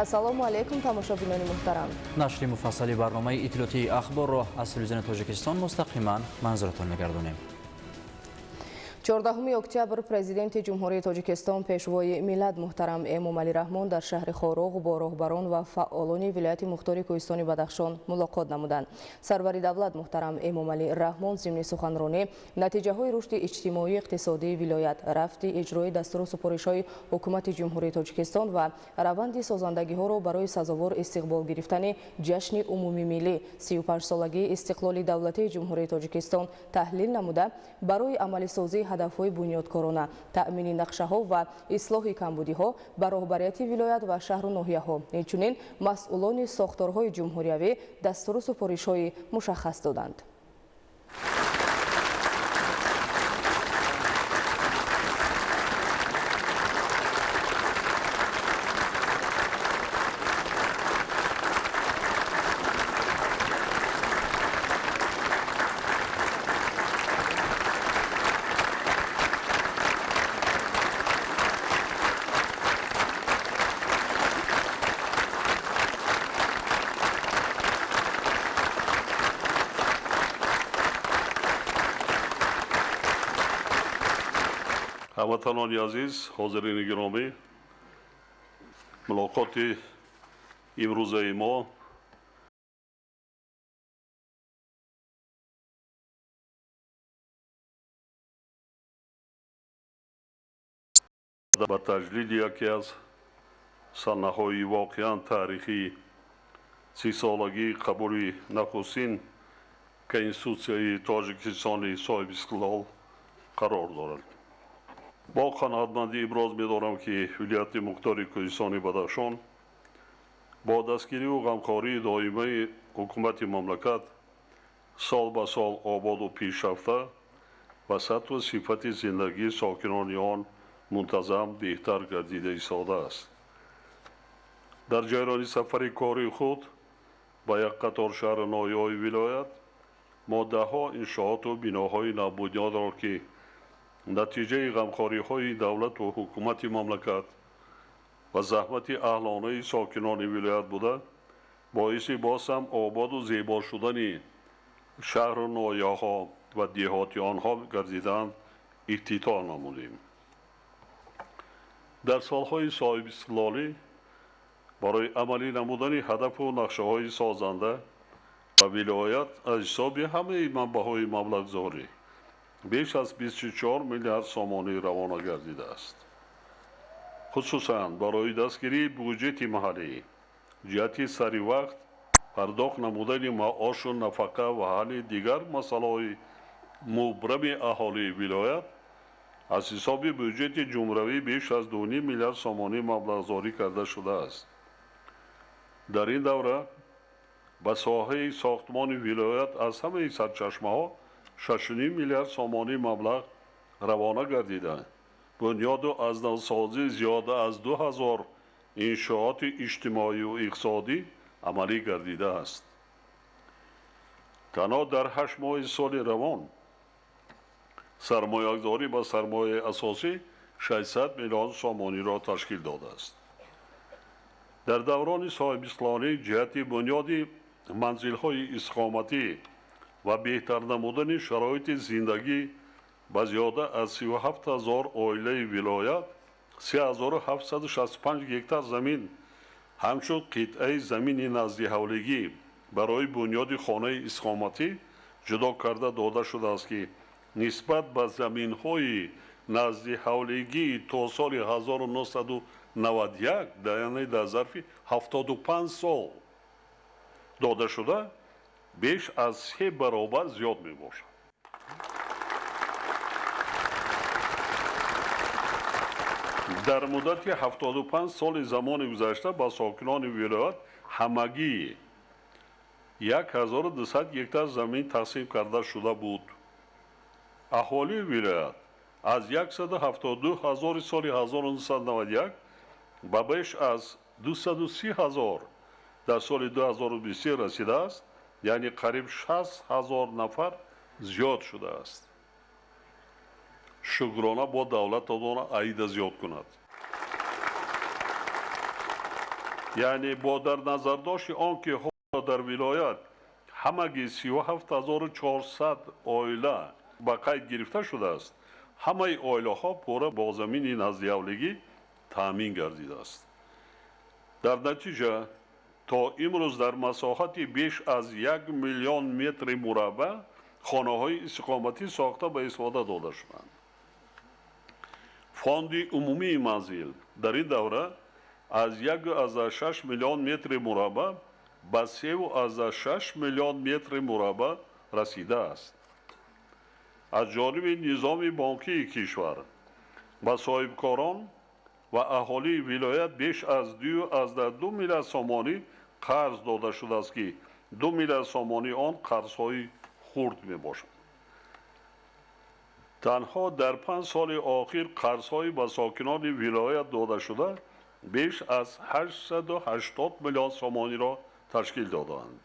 ассалому алайкум тамошобинони муҳтарам. нашри муфассали барномаи иттилоотии ахборро аз телевизиони Тоҷикистон мустақиман манзуратон мегардонем. 14 октябр президенти ҷумҳурии Тоҷикистон пешвои миллат муҳтарам Эмомалӣ Раҳмон дар шаҳри Хоруғ бо роҳбарон ва фаъолони вилояти мухтори Кӯҳистони Бадахшон мулоқот намуданд. Сарвари давлат муҳтарам Эмомалӣ Раҳмон зимни суханронӣ натиҷаҳои рушди иҷтимоӣ иқтисодии вилоят, рафти иҷрои дастуру супоришҳои ҳукумати ҷумҳурии Тоҷикистон ва раванди созандагиҳоро барои сазовор истиқбол гирифтани ҷашни умумии миллӣ 35-солагии истиқлоли давлатии ҷумҳурии Тоҷикистон таҳлил намуда, барои амалисозии ҳадафҳои бунёдкорона, таъмини нақшаҳо ва ислоҳи камбудиҳо ба роҳбарияти вилоят ва шаҳру ноҳияҳо, инчунин масъулони сохторҳои ҷумҳуриявӣ дастуру супоришҳои мушаххас доданд. ҳамватанони азиз, ҳозирини гиромӣ, мулоқоти имрӯзаи мо ба таҷдиди яке аз санаҳои воқеан таърихии 30-солагии қабули нахустин Конститутсияи Тоҷикистони соҳибистиқлол қарор дорад. با қаноатмандӣ иброз медорам ки вилояти мухтори Кӯҳистони Бадахшон бо дастгирию ғамхории доимаи ҳукумати мамлакат сол ба сол ободу пешрафта ва сатҳу сифати зиндагии сокинони он мунтазам беҳтар гардида истода аст. дар ҷарёни сафари кори худ ба як қатор шаҳри ноҳияҳои вилоят мо даҳҳо иншооту биноҳои навбунёдро ки натиҷаи ғамхориҳои давлату ҳукумати мамлакат ва заҳмати аҳлонаи сокинони вилоят буда боиси боз ҳам ободу зебо шудани шаҳру ноҳияҳо ва деҳоти онҳо гардиданд ифтитоҳ намудем. дар солҳои соҳибистиқлолӣ барои амалӣ намудани ҳадафу нақшаҳои созанда ва вилоят аз ҳисоби ҳамаи манбаъҳои маблағзорӣ بیش از 24 میلیارد سامانی روانه گردیده است. خصوصاً برای دستگیری بودجه محلی جهتی سری وقت پرداخت نمودن معاش و نفقه و حل دیگر مسائل مبرم اهالی ولایت از حساب بودجه جمهوری بیش از 2 میلیارد سامانی مبلغ‌زاری کرده شده است. در این دوره به ساحه ساختمان ولایت از همه سرچشمه‌ها 6.5 میلیارد سامانی مبلغ روانه گردیده بنیاد و از نوسازی زیاده از 2000 انشاءات اجتماعی و اقتصادی عملی گردیده است. تنها در 8 ماه سال روان سرمایه‌گذاری با سرمایه اساسی 600 میلیون سامانی را تشکیل داده است. در دوران صاحب‌استقلالی جهت بنیاد منزل‌های اقامتی و بهتر نمودن شرایط زندگی با زیاده از 37,000 عائله ولایت 3,765 هکتار زمین همچون قطعه زمین نزد حولگی برای بنیاد خانه اقامتی جدا کرده داده شده است که نسبت به زمین‌های نزد حولگی تا سال 1991 یعنی در ظرف 75 سال داده شده بیش از 3 برابر زیاد می باشد. در مدت 75 سال زمان گذشته با ساکنان ولایت همگی 1200 هکتار زمین تقسیم کرده شده بود. اهالی ولایت از 172,000 سال 1991 به بیش از 230,000 در سال 2020 رسیده است. یعنی قریب 60,000 نفر زیاد شده است. شکرانه با دولت آن عاید زیاد کند. یعنی با در نظر داشت آنکه در ولایت همگی 37400 عائله به قید گرفته شده است. همه عائله ها پوره با زمین نزدیاولگی تامین گردیده است. در نتیجه تا امروز در مساحت بیش از 1 میلیون متر مربع خانه های استقامتی ساخته به استفاده داده شدند. فوند عمومی منزل در این دوره از 1.6 میلیون متر مربع به 3.6 میلیون متر مربع رسیده است. از جانب نظام بانکی کشور به صاحبکاران و اهالی ولایت بیش از 2 میلیارد سامانی قرض داده شده است که 2 میلیارد سامانی آن قرضهای خرد می باشد. تنها در 5 سال آخر قرضهای به ساکنان ولایت داده شده بیش از 880 میلیون سامانی را تشکیل دادند.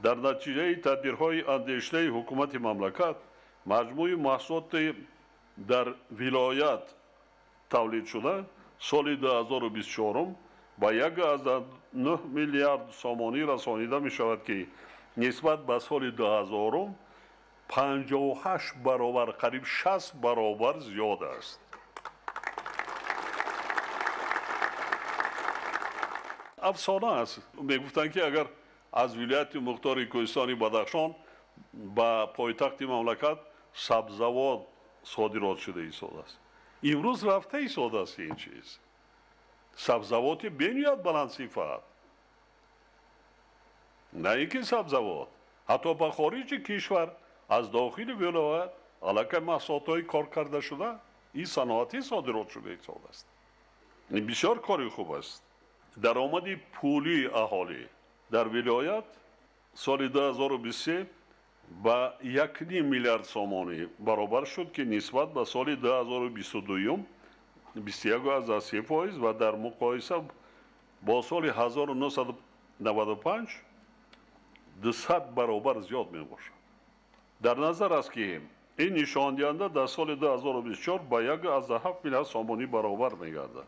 در نتیجه تدبیرهای اندیشیده حکومت مملکت مجموع محصولات در ولایت تولید شده سال 2024 به 1.9 میلیارد سامانی رسانیده می شود که نسبت به سال 2000 58 برابر قریب 60 برابر زیاد است. افسانه است. میگفتند که اگر از ولایت مختار کوهستانی بدخشان به پایتخت مملکت سبزوات صادرات شده ایستاده است. امروز رفته ایستاده است این چیز. سبزوات بنیاد بلند صفت. نه اینکه سبزوات. حتی به خارج کشور از داخل ولایت علاقه محصولات کار کرده شده این صنعتی صادرات شده ایستاده است. این بسیار کاری خوب است. درآمد پولی اهالی در ولایت سال 2023 با 1 میلیارد سامانی برابر شد که نسبت به سال 2022 21.3% و در مقایسه با سال 1995 200 برابر زیاد می باشد. در نظر است که این نشان دهنده در سال 2024 با 1.7 میلیارد سامانی برابر می گردد.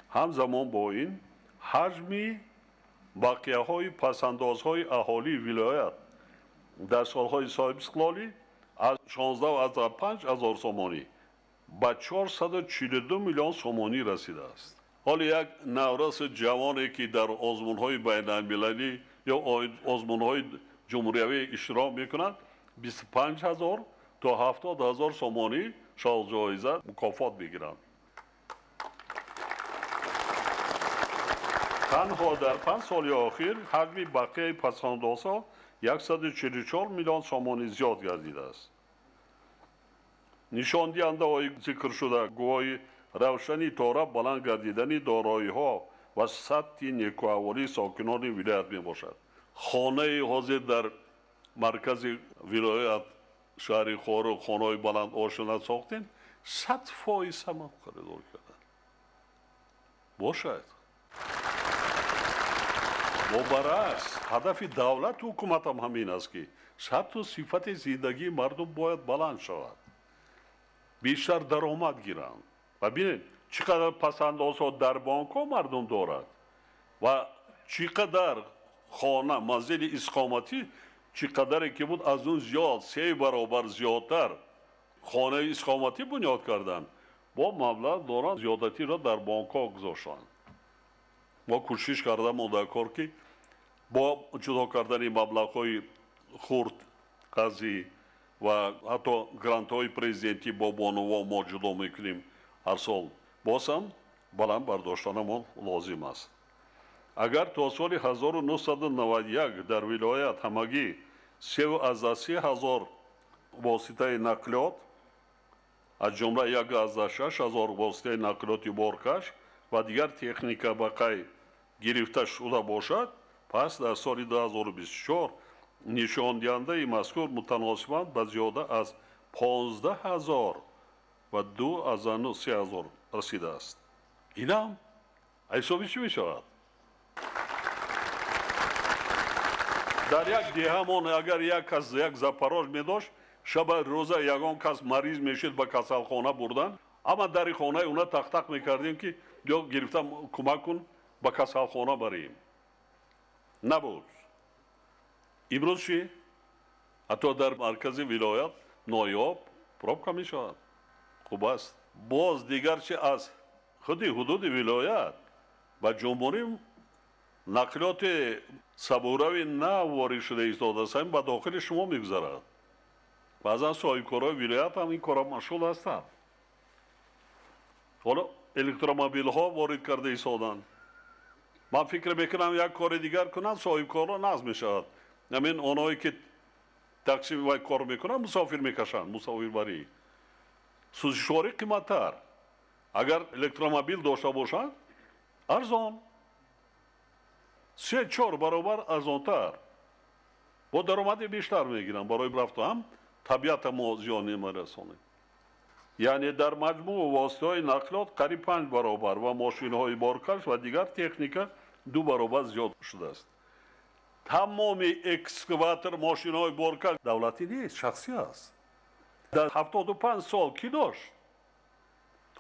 همزمان با این حجم بقیه های پسندازهای اهالی ولایت در سالهای صاحب استقلالی از 16.5 هزار سامانی به 442 میلیون سامانی رسیده است. حال یک نورس جوانی که در آزمون‌های بین المللی یا آزمون‌های جمهوری اشتراک می‌کند 25,000 تا 70,000 سامانی شاید جایزه مکافات می‌گیرند. تنها در 5 سال آخر حجم بقیه پسندازها 144 میلیون سامانی زیاد گردیده است. نشان دهنده های ذکر شده گواهی روشنی طور بلند گردیدن دارایی ها و سطح نیکوحوالی ساکنان ولایت می باشد. خانه حاضر در مرکز ولایت شهر خارق خانه بلند آشنا ساختن 100% هم خریدار کردن. باشد. برعکس هدف دولت و حکومت هم همین است که سطح و صفت زندگی مردم باید بلند شود. بیشتر درآمد گیرند. و ببینید چقدر پسندازها در بانک ها مردم دارد و چقدر خانه منزل اقامتی چقدر که بود از اون زیاد 3 برابر زیادتر خانه اقامتی بنیاد کردن با مبلغ دارند زیادتی را در بانک ها گذاشتند. ما کوشش کردم در کار که با جدا کردن مبلغ های خرد قضی و حتی گرانت های پریزیدنتی با بانوان ما جدا میکنیم هر سال باز هم بلند برداشتن ما لازم است. اگر تا سال 1991 در ولایت همگی 3,000 واسطه نقلیات از جمله 1,600 واسطه نقلیات بارکش و دیگر تکنیک بقای گرفته شده باشد پس در سال 2024 نشان دهنده مذکور متناسباً به زیاده از 15,000 و 2,003 رسیده است. این هم حسابی چی می شود؟ در یک دیهمان اگر یک کس یک زپاراژ می داشت شب روزه یگان کس مریض می شد به کسلخانه بردن اما در خانه اونا تق تق می کردیم که یا گرفتم کمک کن ба касалхона барем. Набуд. имрӯз чӣ? ҳатто дар маркази вилоят ноёб пробка мешавад. хуб аст. боз дигар чи аз худи ҳудуди вилоят ба ҷумҳурӣ нақлиёти сабурави нав ворид шуда истодааст, ба дохили шумо мегузарад. баъзан соҳибкорҳои вилоят ҳам ин кора машғул ҳастанд. ҳоло электромобилҳо ворид карда истоданд. ман фикр мекунам як кори дигар кунанд, соҳибкорҳо нағз мешавад. ҳамин онҳое ки таксивай кор мекунанд, мусофир мекашанд, мусофирбарӣ. сӯзишворӣ қиматтар. агар электромобил дошта бошанд, арзон. 3-4 баробар арзонтар. бо даромади бештар мегиранд. барои рафту ҳам табиата мо зиён намерасонем. яъне дар маҷмӯъ воситаҳои нақлиёт қариб 5 баробар ва мошинҳои боркаш ва дигар техника 2 баробар зиёд шудааст. тамоми экскаватор мошинҳои боркаш давлатӣ нест, шахсӣ аст. дар 75 сол кӣ дошт?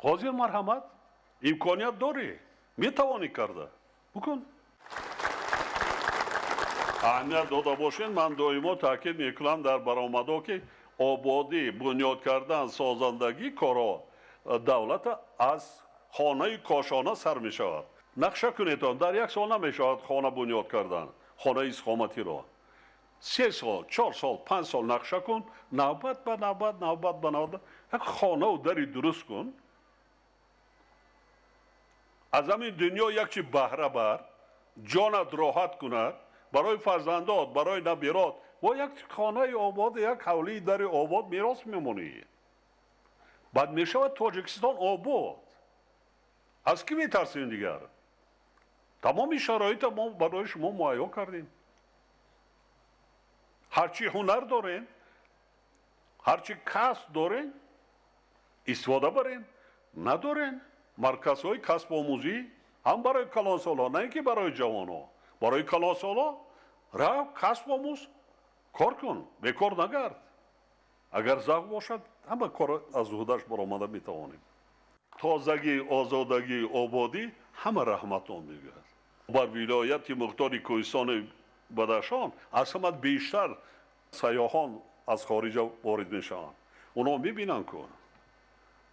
ҳозир марҳамат, имконият дорӣ, метавонӣ карда букун. аҳамият дода бошед. ман доимо таъкид мекунам дар баромадҳо ки ободӣ, бунёд кардан, созандагӣ корҳо давлата аз хонаи кошона сар мешавад. нақша кунедон, дар 1 сол намешавад хона бунёд кардан, хонаи истиқоматиро. 3 сол, 4 сол, 5 сол нақша кун, навбат ба навбат, навбат ба навбат як хонаву дари дуруст кун. аз ҳамин дунё як чи баҳра бар, ҷонат роҳат кунад, барои фарзандот, барои набирот, ва як хонаи обод, як ҳавлии дари обод мерос мемонӣ. баъд мешавад Тоҷикистон обод. аз кӣ метарсем дигар? тамоми шароита мо барои шумо муайё кардем. ҳарчи ҳунар дорем, ҳарчи касб дорем, истифода барем. надорем марказҳои касбомӯзӣ ҳам барои калонсолҳо, на ин ки барои ҷавонҳо. барои калонсолҳо рав касб омӯз, кор кун, бекор нагард. агар завқ бошад, ҳама кор аз ӯҳдаш баромада метавонем. тозагӣ, озодагӣ, ободӣ ҳама раҳматон мегӯяд. бар вилояти мухтори кӯҳистони бадахшон аз ҳама бештар сайёҳон аз хориҷа ворид мешаванд. онҳо мебинанд ку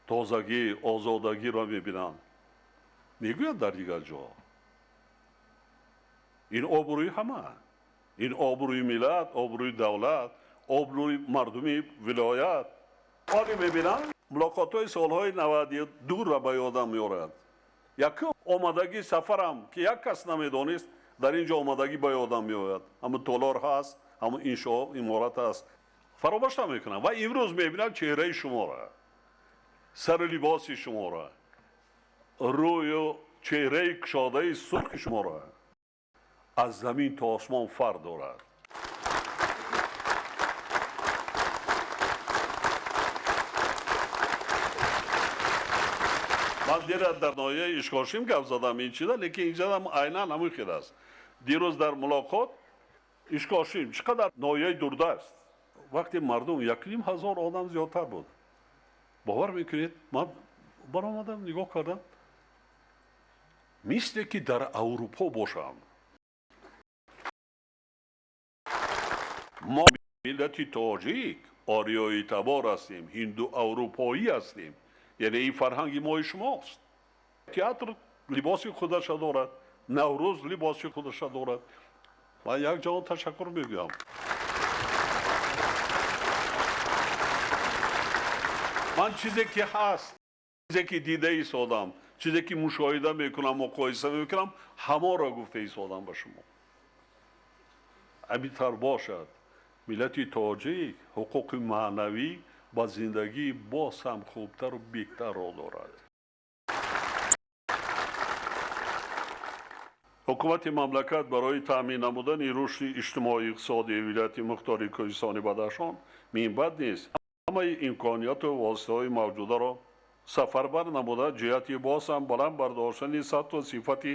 тозагӣ, озодагиро мебинанд. мегӯяд дар дигар ҷо. ин обрӯи ҳама. ин обрӯи миллат, обрӯи давлат, обрӯи мардуми вилоят. ҳоле мебинанд мулоқотҳои солҳои 92-ро ба ёдам меорад. якум омадагӣ сафарам ки як кас намедонист, дар ин ҷо омадагӣ ба ёдам меояд. ҳамун толор ҳаст, ҳамун иншоъ иморат ҳаст. фаромӯш намекунам. ва имрӯз мебинам чеҳраи шуморо, сару либоси шуморо, рӯю чеҳраи кушодаи сурхи шуморо. аз замин то осмон фарқ дорад. ман дера дар ноҳияи ишқошим гап задам ин чиза, лекин ин ҷадам айнан ҳамин хел аст. дирӯз дар мулоқот ишқошим чӣ қадар ноҳияи дурдаст. вақте мардум 1500 одам зиёдтар буд. бовар мекунед, ман баромадам нигоҳ кардам, мисле ки дар аврупо бошам. мо миллати тоҷик ориёи табор ҳастем, ҳинду аврупоӣ ҳастем. яъне ин фарҳанги мои шумост. театр либоси худаша дорад, наврӯз либоси худаша дорад. ман як ҷавон ташаккур мегӯям. ман чизе ки ҳаст, чизе ки дида истодам, чизе ки мушоҳида мекунам, муқоиса мекунам, ҳаморо гуфта истодам ба шумо. амитар бошад миллати тоҷик ҳуқуқи маънавӣ ба зиндагии боз ҳам хубтару беҳтарро дорад. ҳукумати мамлакат барои таъмин намудани рушди иҷтимоии иқтисодии вилояти мухтори кӯҳистони бадахшон минбад нест ҳамаи имконияту воситаҳои мавҷударо сафарбар намуда ҷиҳати боз ҳам баланд бардоштани сатҳу сифати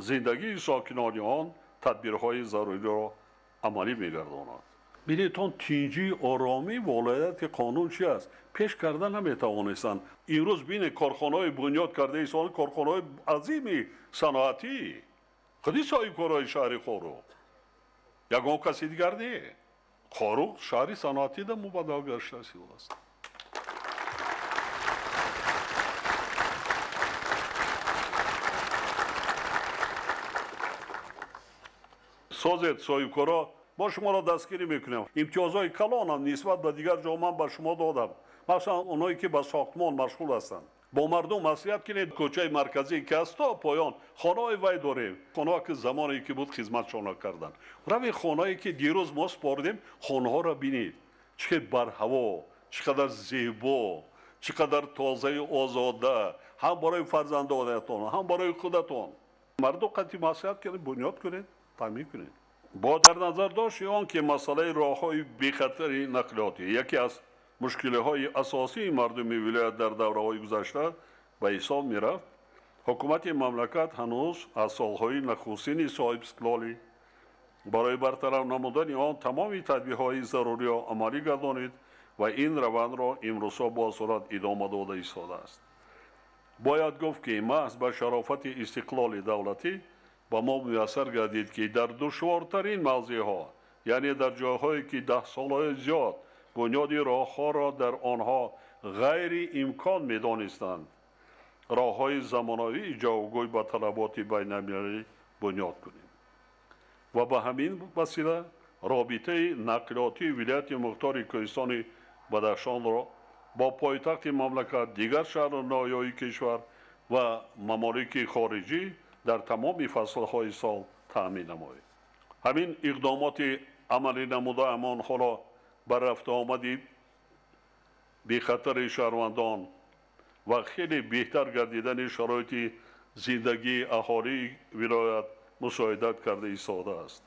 зиндагии сокинони он тадбирҳои заруриро амалӣ мегардонад. بینید اون تینجی آرامی ولایت که قانون چی است پیش کردن نمیتوانستند امروز بین کارخانه‌های بنیاد کرده ایسان کارخانه‌های عظیمی صنعتی خودی صاحب کارهای شهر خاروق یگان کسی دیگر نه خاروق شهری صنعتی در مبادل گشته است سازد صاحب کارا ما شما را دستگیری میکنیم امتیازهای کلان هم نسبت به دیگر جامعه به شما دادم مثلا اونایی که به ساختمان مشغول هستند با مردم نصیحت کنید کوچه مرکزی که است تا پایان خانه‌های وای داریم خانه‌ها که زمانی که بود خدمتشان کردند روی خانه‌ای که دیروز ما سپردیم خانه‌ها را ببینید چقدر بر هوا چقدر زیبا چقدر تازه آزاده هم برای فرزندانتان هم برای خودتان مردم قطعی نصیحت کنید بنیاد کنید تعمیر کنید با در نظر داشت آن که مسئله راه‌های بی‌خطر نقلیاتی یکی از مشکل‌های اساسی مردم ولایت در دوره‌های گذشته به حساب می‌رفت حکومت مملکت هنوز از سال‌های نخستین صاحب استقلالی برای برطرف نمودن آن تمام تدبیرهای ضروری را عملی گردانید و این روند را امروزها با سرعت ادامه داده ایستاده است باید گفت که محض به شرافت استقلال دولتی با ما میسر گردید که در دشوارترین موضع‌ها یعنی در جاهایی که 10 سال‌های زیاد بنیاد راه‌ها را در آنها غیر امکان می‌دانستند راه‌های زمانه‌ای جوگوی با طلبات بین‌المللی بنیاد کنیم و به همین وسیله رابطه نقلیاتی ولایت مختار کوهستان بدخشان را با پایتخت مملکت دیگر شهر نایایی کشور و ممالک خارجی در تمام فصل‌های سال تأمین نمایید همین اقدامات عملی نموده امان حالا بر رفت آمدی بی خطر شهروندان و خیلی بهتر گردیدن شرایط زندگی اهالی ولایت مساعدت کرده ایستاده است.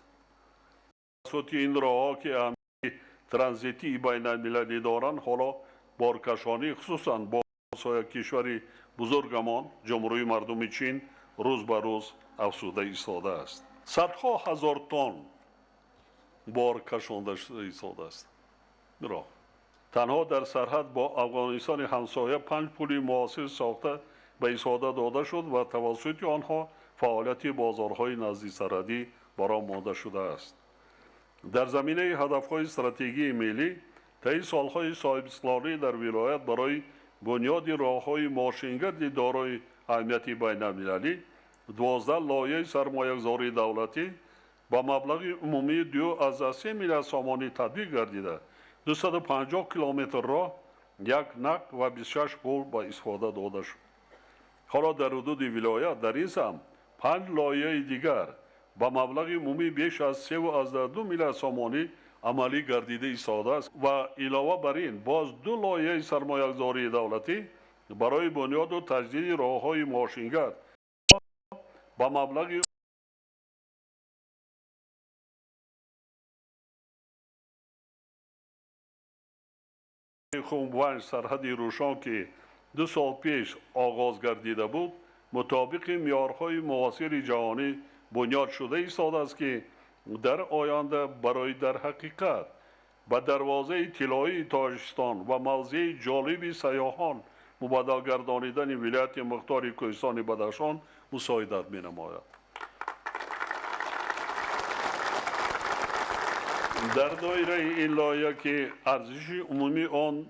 توسط این راه‌ها که اهمیت ترانزیتی بین المللی دارند حالا بارکشانی خصوصا با همسایه کشور بزرگمان جمهوری مردم چین روز به روز افزوده ایستاده است. صدها هزار تن بار کشانده ایستاده است. تنها در سرحد با افغانستان همسایه 5 پل معاصر ساخته به ایستاده داده شد و توسط آنها فعالیت بازارهای نزدیک سرحدی برآ مانده شده است. در زمینه هدفهای استراتژی ملی طی سالهای صاحب استقلالی در ولایت برای بنیاد راههای ماشینگرد دارای اهمیت بین المللی 12 لایحه سرمایه‌گذاری دولتی با مبلغ عمومی 2.3 میلیارد سامانی تطبیق گردیده 250 کیلومتر راه یک نقل و 26 پل به استفاده داده شد. حالا در حدود ولایت در این سمت 5 لایحه دیگر با مبلغ عمومی بیش از 3.2 میلیارد سامانی عملی گردیده ایستاده است و علاوه بر این باز 2 لایحه سرمایه‌گذاری دولتی برای بنیاد و تجدید راه‌های ماشینگرد با مبلغ خونبوانج سرحدی روشان که 2 سال پیش آغاز گردیده بود مطابق معیارهای معاصر جهانی بنیاد شده ایستاده است که در آینده برای در حقیقت به دروازه طلایی تاجیکستان و موضع جالب سیاحان مبادل گردانیدن ولایت مختار کوهستان بدخشان مساعدت می‌نماید. در دایره این لایحه که ارزش عمومی آن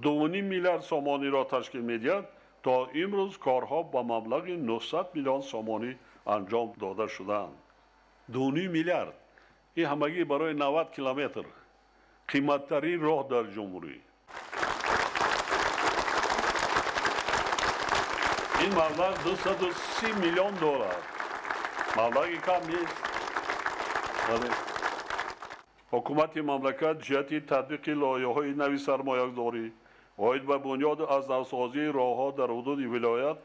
2.5 میلیارد سامانی را تشکیل می‌دهد تا امروز کارها با مبلغ 900 میلیون سامانی انجام داده شدند. 2.5 میلیارد این همگی برای 90 کیلومتر قیمت‌ترین راه در جمهوری. این مبلغ 230 میلیون دلار مبلغی کم نیست. حکومت مملکت جهت تطبیق لایحه‌های نوی سرمایه‌گذاری عاید به بنیاد از نوسازی راه‌ها در حدود ولایت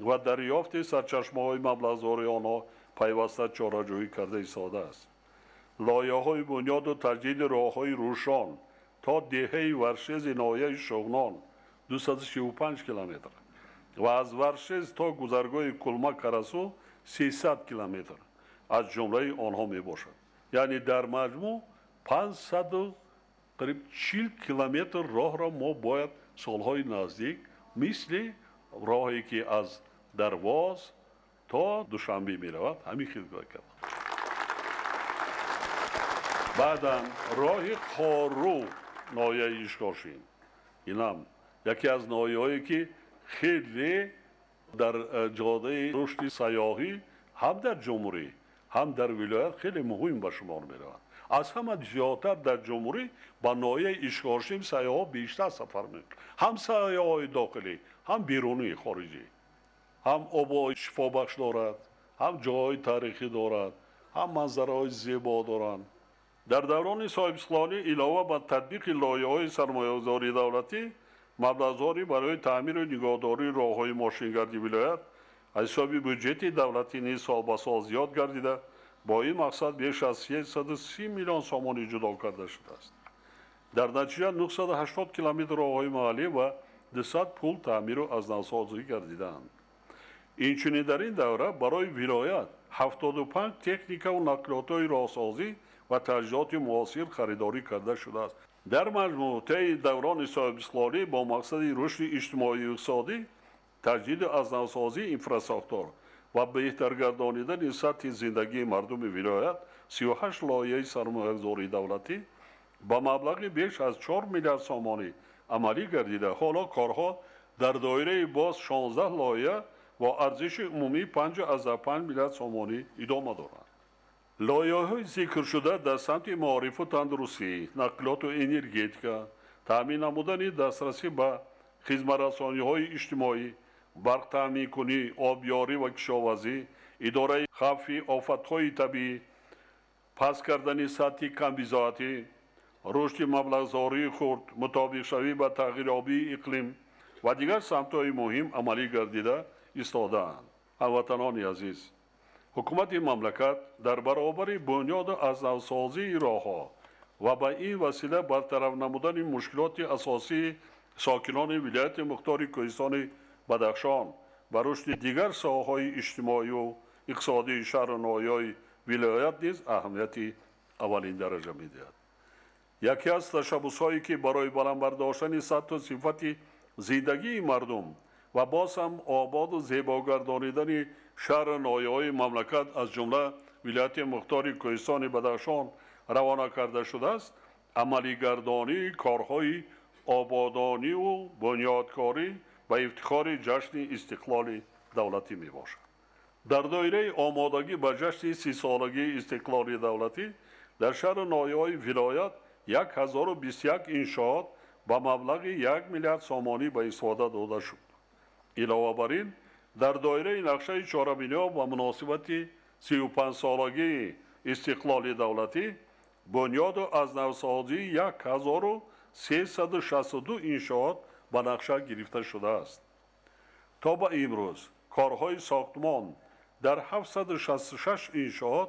و دریافت سرچشمه‌های مبلغ‌زایی آنها پیوسته چاره‌جویی کرده ایستاده است. لایحه‌های بنیاد و تجدید راه‌های روشان تا دهه ورشز ناحیه شغنان 235 کیلومتر و از ورشز تا گذرگاه کلمک کرسو 300 کیلومتر از جمله آنها می باشد. یعنی در مجموع 500 قریب 40 کیلومتر راه را ما باید سالهای نزدیک مثل راهی که از درواز تا دوشنبه می رود همین خدمت کرد. بعدا راه خارو نایه اشکاشین این هم یکی از نایه هایی که خیلی در جاده رشد سیاحی هم در جمهوری هم در ولایت خیلی مهم به شمار می رود. از همه زیادتر در جمهوری با نایه اشکاشین سیاح بیشتر سفر می کنند. هم سیاح داخلی هم بیرونی خارجی هم آب شفا بخش دارد هم جای تاریخی دارد هم منظره های زیبا دارند. در دوران صاحب سلطانی علاوه بر تطبیق لایحه‌های سرمایه‌گذاری دولتی مبلغ‌هایی برای تعمیر و نگهداری راه‌های ماشینگردی ولایت از حساب بودجت دولتی نیز سال به سال زیاد گردیده با این مقصد بیش از 330 میلیون سوم جدا کرده شده است. در نتیجه 980 کیلومتر راه‌های محلی و 200 پل تعمیر و از نوسازی گردیدند. اینچنین در این دوره برای ولایت 75 تکنیکا و نقلات‌های راهسازی و تجهیزات معاصر خریداری کرده شده است. در مجموع طی دوران صاحب سلطانی با مقصد رشد اجتماعی و اقتصادی تجدید از نوسازی اینفراستراکچور و بهتر گردانیدن سطح زندگی مردم ولایت 38 لایحه سرمایه‌گذاری دولتی با مبلغ بیش از 4 میلیارد سومانی عملی گردیده. حالا کارها در دایره باز 16 لایحه و ارزش عمومی 5.5 میلیارد سومانی ادامه دارند. لایحه‌های ذکر شده در سمت معارف و تندرستی، نقلات و انرژتیکا، تامین نمودن دسترسی به خدمت‌رسانی‌های اجتماعی، برق تامین کنی، آبیاری و کشاورزی، اداره خفی آفت‌های طبیعی، پس کردن سطح کمبیزاتی، رشد مبلغ‌زاری خرد، مطابق شوی با تغییر آبی اقلیم و دیگر سمت‌های مهم عملی گردیده ایستاده‌اند. هموطنان عزیز، حکومت مملکت در برابر بنیاد از نوسازی راه‌ها و به این وسیله برطرف نمودن مشکلات اساسی ساکنان ولایت مختار کوهستان بدخشان و رشد دیگر ساحه‌های اجتماعی و اقتصادی شهر و ناحیه‌های ولایت نیز اهمیتی اولین درجه می‌دهد. یکی از تشبس‌هایی که برای بلند برداشتن سطح و صفت زندگی مردم و باز هم آباد و زیبا گردانیدن شهر و ناحیه‌های مملکت از جمله ولایت مختار کوهستان بدخشان روانه کرده شده است، عملی گردانی کارهای آبادانی و بنیادکاری و افتخار جشن استقلال دولتی می باشد. در دایره آمادگی به جشن 30 سالگی استقلال دولتی در شهر و ناحیه‌های ولایت 1021 انشاءات با مبلغ 1 میلیارد سومانی به استفاده داده شد. علاوه بر این در دایره نقشه چهاربینی و مناسبت 35 سالگی استقلال دولتی بنیاد از نوسازی 1362 انشاءات به نقشه گرفته شده است. تا به امروز کارهای ساختمان در 766 انشاءات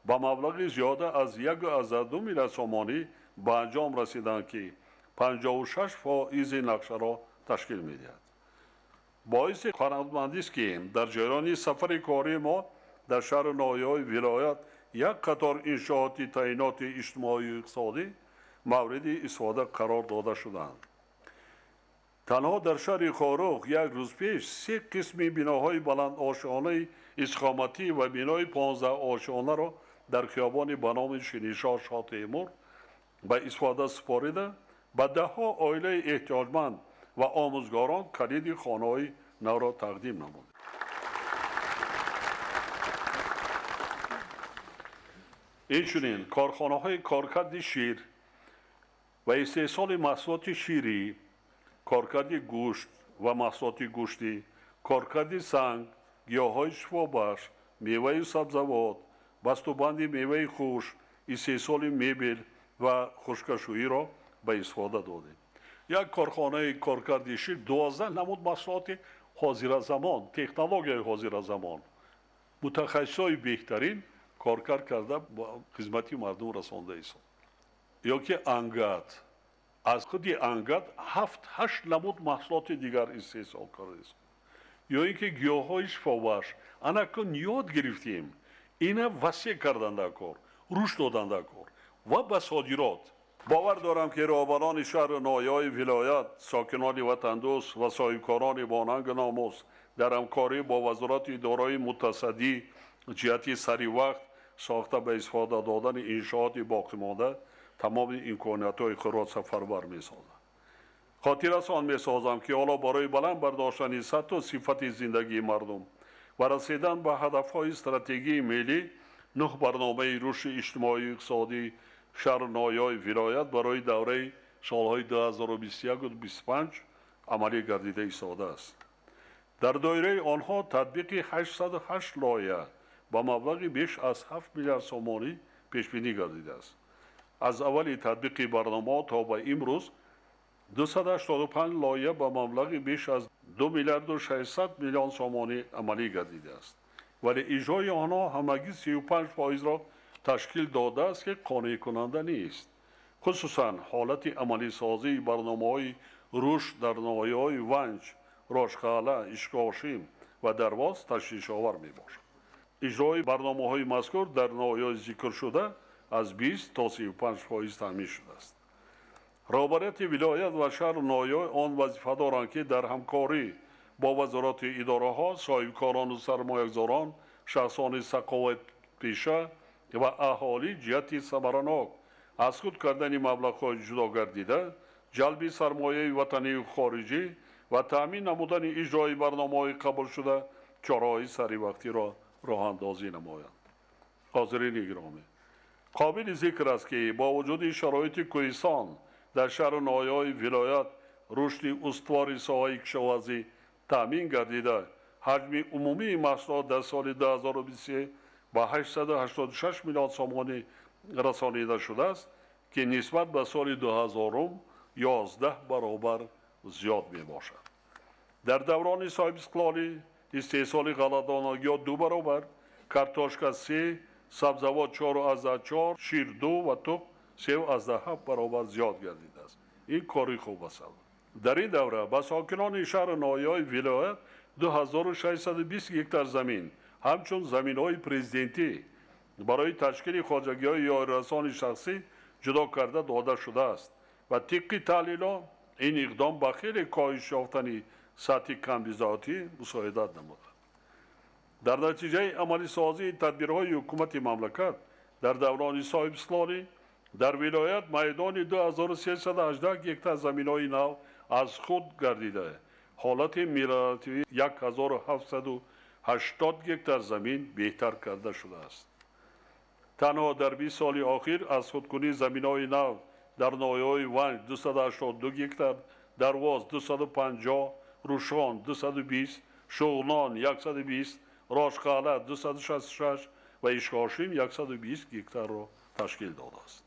با مبلغ زیاده از 1.2 میلیارد سومانی به انجام رسیدند که 56% نقشه را تشکیل می‌دهد. باعث قناعتمندی است که در جریان سفر کاری ما در شهر و ناحیه‌های ولایت یک قطار انشاءات تعینات اجتماعی و اقتصادی مورد استفاده قرار داده شدند. تنها در شهر خاروق یک روز پیش 3 قسم بناهای بلند آشیانه استقامتی و بنای 15 آشیانه را در خیابان به نام شنیشاه شاه تیمور به استفاده سپاریده به 10 عائله احتیاجمند و آموزگاران کلید خانه‌های نو را تقدیم نمود. اینچنین کارخانه‌های کارکرد شیر و استحصال محصولات شیری، کارکرد گوشت و محصولات گوشتی، کارکرد سنگ، گیاهای شفابخش، میوه و سبزیجات، بسته‌بندی میوه خوش، استحصال مبل و خشکشویی را به استفاده دادیم. یک کارخانه کارکرد شیر 12 نمود محصولات حاضر زمان، تکنولوژی حاضر زمان، متخصصای بهترین کارکرد کرده با خدمت مردم رسانده است. یا که انگت از خود انگت 7-8 نمود محصولات دیگر استحصال کرده است. یا اینکه گیاهای شفابخش انا که یاد گرفتیم اینا وسیع کردن در کار، رشد دادن در کار و به صادرات. باور دارم که رهبران شهر نایای ولایت، ساکنان وطندوست و صاحبکاران باننگ ناموس در همکاری با وزارت اداره متصدی جهت سری وقت ساخته به استفاده دادن انشاءات باقی مانده تمام امکانیت‌های خود را سفربر می‌سازند. خاطر از آن می‌سازم که حالا برای بلند برداشتن سطح و صفت زندگی مردم و رسیدن به هدف‌های استراتژی ملی 9 برنامه رشد اجتماعی اقتصادی شهر نایای ولایت برای دوره سالهای 2021 و 2025 عملی گردیده ایستاده است. در دایره آنها تطبیق 808 لایحه با مبلغ بیش از 7 میلیارد سومانی پیش بینی گردیده است. از اول تطبیق برنامه تا به امروز 285 لایحه با مبلغ بیش از 2 میلیارد و 600 میلیون سومانی عملی گردیده است. ولی اجرای آنها همگی 35% را تشکیل داده است که قانع کننده نیست. خصوصا حالت عملی سازی برنامه‌های رشد در ناحیه‌های ونج، راشقاله، اشکاشیم و درواز تشویش آور می‌باشد. اجرای برنامه‌های مذکور در ناحیه‌های ذکر شده از 20 تا 35% تامین شده است. رهبریت ولایت و شهر نایای آن وظیفه دارند که در همکاری با وزارت اداره‌ها، صاحبکاران و سرمایه‌گذاران، شخصان سخاوت پیشه و اهالی جهت ثمرناک از خود کردن مبلغ‌های جدا گردیده، جلب سرمایه وطنی و خارجی و تأمین نمودن اجرای برنامه‌های قبول شده چاره‌های سری وقتی را راه‌اندازی نمایند. حاضرین گرامی، قابل ذکر است که با وجود شرایط کوهستان در شهر نایای ولایت رشد استوار ساحه کشاورزی تأمین گردیده، حجم عمومی محصولات در سال 2023 با 886 میلیارد سومانی رسانیده شده است که نسبت به سال 2000 11 برابر زیاد می باشد. در دوران صاحب استقلالی استحصال غله‌دانگی 2 برابر، کارتوشکا 3، سبزوات 4.4، شیر 2 و تخم 3.7 برابر زیاد گردیده است. این کاری خوب است. در این دوره به ساکنان شهر نایای ولایت 2620 هکتار زمین همچون زمین‌های پرزیدنتی برای تشکیل خواجگی‌های یاررسان شخصی جدا کرده داده شده است و طبق تحلیل‌ها این اقدام به خیلی کاهش یافتن سطح کمبزاعتی مساعدت نمود. در نتیجه عملی سازی تدبیرهای حکومت مملکت در دوران صاحب استقلالی در ولایت میدان 2318 هکتار زمین‌های نو از خود گردیده، حالت میراثی 1780 هکتار زمین بهتر کرده شده است. تنها در 20 سال اخیر از خودکنی زمین‌های نو در ناحیه‌های ونج 282 هکتار، درواز 250، روشان 220، شغنان 120، راشقاله 266 و اشکاشیم 120 هکتار را تشکیل داده است.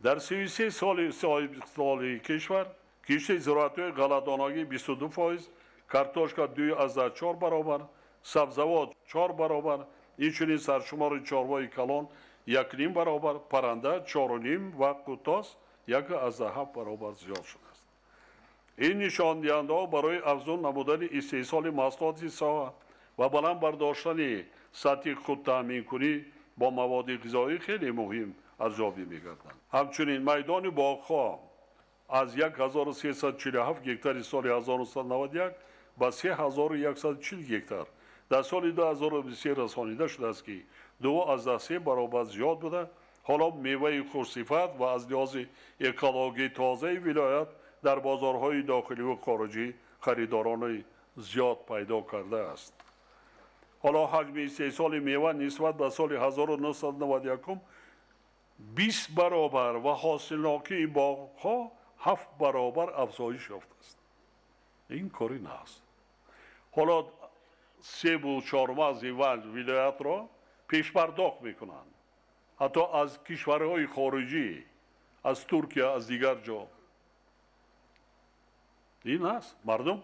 در 33 سال صاحب استقلالی کشور کشت زراعت‌های غله‌دانگی 22%، کارتوشکا 2.4 برابر، سبزوات 4 برابر، اینچنین سرشمار چاروای کلان 1.5 برابر، پرنده 4.5 و قوتاس 1.7 برابر زیاد شده است. این نشان دهنده برای افزون نمودن استحصال محصولات ساحه و بلند برداشتن سطح خود تامین کنی با مواد غذایی خیلی مهم ارزیابی می‌گردند. همچنین میدان باغ‌ها از 1347 هکتار سال 1991 به 3140 هکتار در سال 2023 رسانیده شده است که 2.3 برابر زیاد بوده. حالا میوه خوش‌صفت و از لحاظ اکولوژی تازه ولایت در بازارهای داخلی و خارجی خریداران زیاد پیدا کرده است. حالا حجم استحصال میوه نسبت به سال 1991 20 برابر و حاصلناکی باغ‌ها 7 برابر افزایش یافته است. این کاری نیست. حالا سیب و چهارمغز ونج ولایت را پیش پرداخت میکنند، حتی از کشورهای خارجی، از ترکیه، از دیگر جا. این است مردم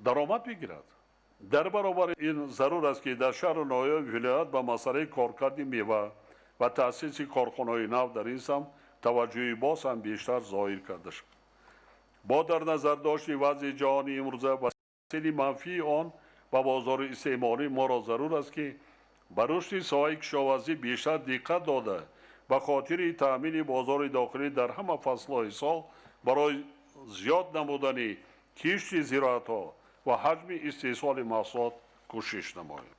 درآمد بگیرد. در برابر این ضرور است که در شهر نایای ولایت به مسئله کارکرد میوه و تأسیس کارخانه‌های نو در این سمت توجهی باز هم بیشتر ظاهر کرده شد. با در نظر داشت وضع جهانی امروزه و تأثیر منفی آن و بازار استعماری ما را ضرور است که به رشد ساحه کشاورزی بیشتر دقت داده به خاطر تأمین بازار داخلی در همه فصل‌های سال برای زیاد نمودن کشت زراعت‌ها و حجم استحصال محصولات کوشش نماییم.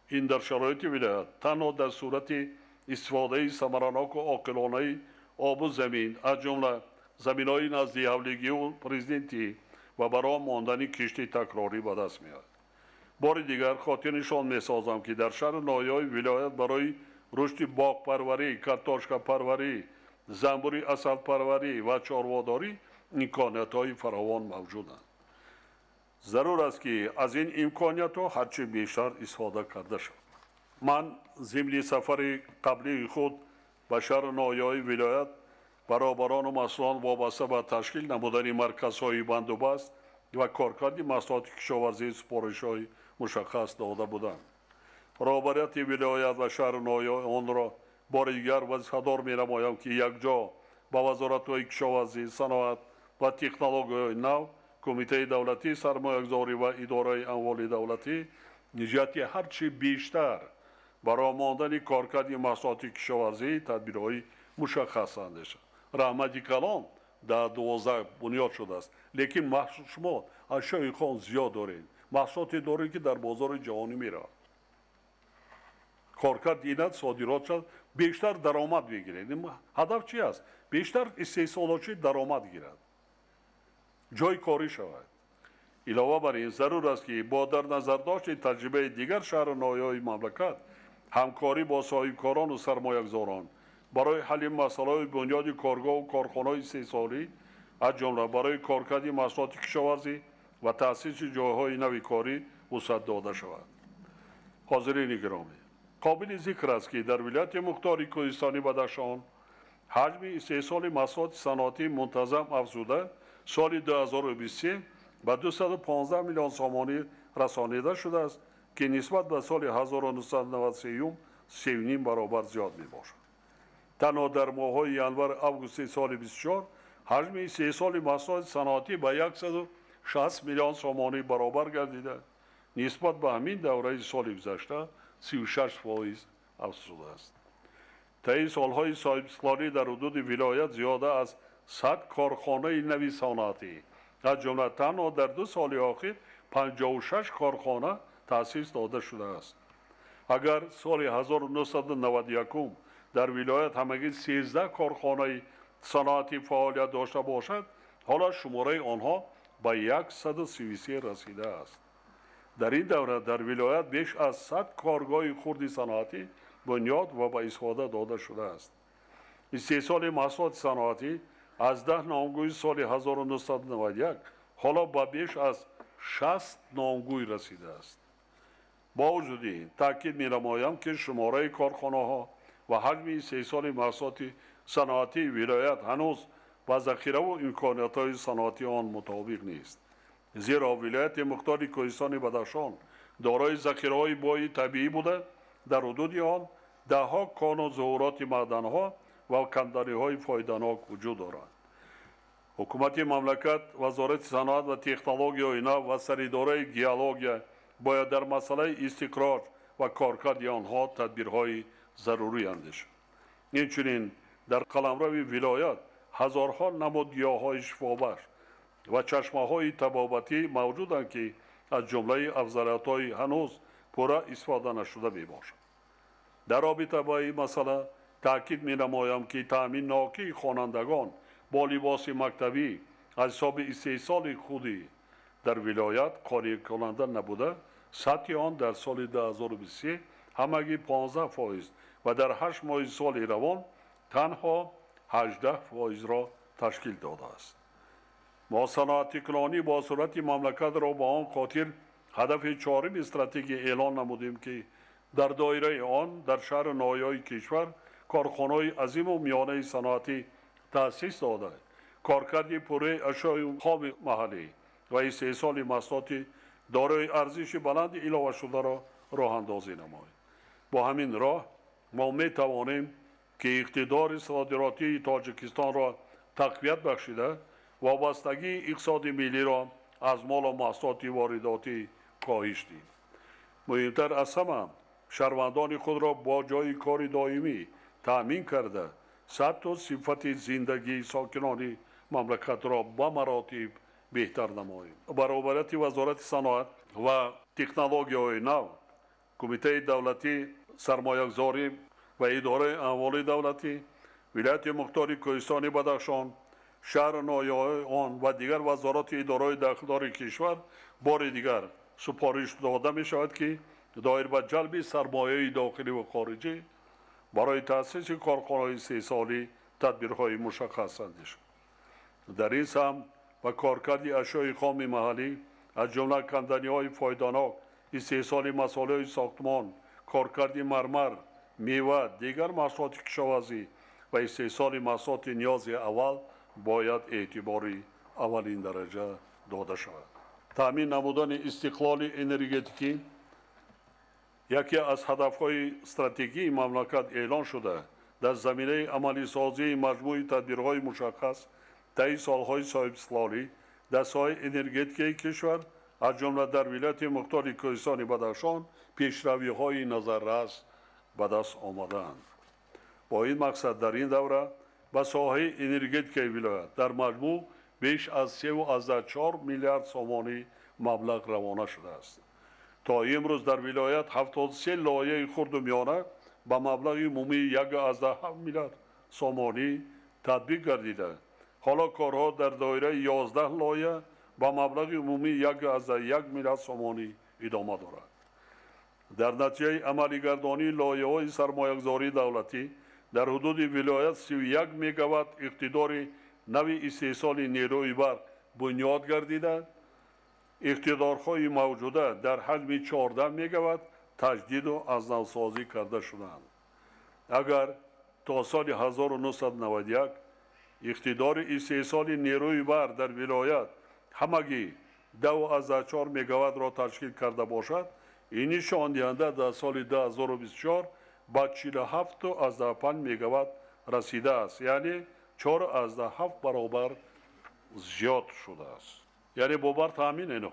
این در شرایط ولایت تنها در صورت استفاده ثمرناک و عاقلانه آب و زمین از جمله زمین‌های نزد حولگی و پرزیدنتی و برای ماندن کشت تکراری به دست می‌آید. بار دیگر خاطر نشان می‌سازم که در شهر نایای ولایت برای رشد باغ پروری، کارتاشکا پروری، زنبوری عسل پروری و چارواداری امکانات‌های فراوان موجودند. ضرور است که از این امکانات‌ها هرچه بیشتر استفاده کرده شود. من ضمن سفر قبلی خود به شهر نایای ولایت برابران و مسئولان وابسته به تشکیل نمودن مرکزهای بندوبست و کارکرد محصولات کشاورزی سپارش‌های مشخص داده بودند. رهبریت ولایت و شهر نایای آن را بار دیگر وظیفه‌دار می‌نمایم که یکجا با وزارت‌های کشاورزی، صنعت و تکنولوژی نو، کمیته دولتی سرمایه‌گذاری و اداره اموال دولتی جهت هرچه بیشتر برای ماندن کارکرد محصولات کشاورزی تدبیرهای مشخص اندیشه. رحمتی کلان در 12 بنیاد شده است، لیکن شما اشیاء خان زیاد دارید، محصولات دارید که در بازار جهانی میره. کارکرد اینت صادرات شد بیشتر درآمد بگیرید. هدف چی است؟ بیشتر استحصالات درآمد گیرد، جای کاری شود. علاوه بر این ضرور است که با در نظر داشت تجربه دیگر شهر نایای مملکت همکاری با صاحبکاران و سرمایه‌گذاران برای حل مسائل بنیادی کارگاه و کارخانه‌های استحصالی از جمله برای کارکرد محصولات کشاورزی و تأسیس جایهای نوی کاری وسعت داده شود. حاضرین گرامی، قابل ذکر است که در ولایت مختار کوهستانی بدخشان حجم استحصال محصولات صنعتی منتظم افزوده سال 2023 به 215 میلیون سامانی رسانیده شده است که نسبت به سال 1993 3.5 برابر زیاد می باشد. تنها در ماه‌های ینور آگوست سال 24 حجم استحصال محصولات صنعتی به 160 میلیون سامانی برابر گردیده، نسبت به همین دوره سال گذشته 36% افزوده است. طی سالهای صاحب استقلالی در حدود ولایت زیاده از 100 کارخانه نوی صنعتی از جمله تنها در 2 سال اخیر 56 کارخانه تأسیس داده شده است. اگر سال 1991 در ولایت همگی 13 کارخانه صنعتی فعالیت داشته باشد، حالا شماره آنها به 133 رسیده است. در این دوره در ولایت بیش از 100 کارگاه خرد صنعتی بنیاد و به استفاده داده شده است. استحصال محصولات صنعتی از 10 نامگوی سال 1991 حالا به بیش از 60 نامگوی رسیده است. با وجود این تاکید می‌نمایم که شماره کارخانه‌ها و حجم استحصال محصولات صنعتی ولایت هنوز با ذخیره و امکانات‌های صنعتی آن مطابق نیست. زیرا ولایت مختار کوهستان بدخشان دارای ذخیره‌های بوی طبیعی بوده، در حدود آن ده‌ها کان و ظهورات معدن‌ها و کندری‌های فایده‌ناک وجود دارند. حکومت مملکت، وزارت صنعت و تکنولوژی نو و سراداره گیولوژی باید در مسئله استخراج و کارکرد آنها تدبیرهای ضروری اندیشد. اینچنین در قلمرو ولایت هزارها نماد گیاهای شفابخش و چشمه‌های طبابتی موجودند که از جمله افضلیت‌های هنوز پورا استفاده نشده میباشد. در رابطه با این مسئله تاکید می‌نمایم که تأمین ناکی خوانندگان با لباس مکتبی از حساب استحصال خودی در ولایت قانع کننده نبوده، سطح آن در سال 2023 همگی 15% و در 8 ماه سال روان تنها 18% را تشکیل داده است. ما صنعت کلانی با صورت مملکت را با آن خاطر هدف 4 استراتژی اعلان نمودیم که در دایره آن در شهر نایای کشور کارخانه‌های عظیم و میانه صنعتی تأسیس داده، کارکرد پوره اشیاء خام محلی و استحصال محصولات دارای ارزش بلند علاوه شده را راه اندازی نماییم. با همین راه ما می توانیم که اقتدار صادراتی تاجیکستان را تقویت بخشیده وابستگی اقتصاد ملی را از مال و محصولات وارداتی کاهش دهیم. مهمتر از همه شهروندان خود را با جای کار دائمی تأمین کرده سطح و صفت زندگی ساکنان مملکت را با مراتب بهتر نماییم. برابریت وزارت صنعت و تکنولوژیای نو، کمیته دولتی سرمایه‌گذاری و اداره اموال دولتی، ولایت مختار کوهستان بدخشان، شهر نایای آن و دیگر وزارات اداره داخلی کشور بار دیگر سپارش داده می شود که دایر به جلب سرمایه داخلی و خارجی برای تأسیس کارخانه‌های 3 سالی تدبیرهای مشخص اندیش. در این سهم و کارکرد اشیاء خام محلی از جمله کندنی‌های فایده‌ناک، استحصال مسائل ساختمان، کارکرد مرمر، میوه، دیگر محصولات کشاورزی و استحصال محصولات نیاز اول باید اعتباری اولین درجه داده شود. تامین نمودن استقلال انرژتیکی یکی از هدف‌های استراتژی مملکت اعلان شده در زمینه عملی سازی مجموعه تدبیرهای مشخص طی سالهای صاحب استقلالی در ساحه انرژتیک کشور از جمله در ولایت مختار کوهستان بدخشان پیشروی‌های نظررس به دست آمده‌اند. با این مقصد در این دوره به ساحه انرژتیک ولایت در مجموع بیش از 3.4 میلیارد سومانی مبلغ روانه شده است. تا امروز در ولایت 73 لایحه خرد و میانه با مبلغ عمومی 1.7 میلیارد سومانی تطبیق گردیده. حالا کارها در دایره 11 لایحه با مبلغ عمومی 1.1 میلیارد سومانی ادامه دارد. در نتیجه عملی گردانی لایحه‌های سرمایه‌گذاری دولتی در حدود ولایت 31 میگاوات اقتدار نوی استحصال نیروی برق بنیاد گردیده. اقتدارهای موجوده در حجم 14 میگاوات تجدید و از نوسازی کرده شدند. اگر تا سال 1991 اقتدار استحصال نیروی برق در ولایت همگی 2.4 میگاوات را تشکیل کرده باشد، این نشان دهنده در سال 2024 با 47.5 میگاوات رسیده است، یعنی 4.7 برابر زیاد شده است. یعنی باور تامین اینو.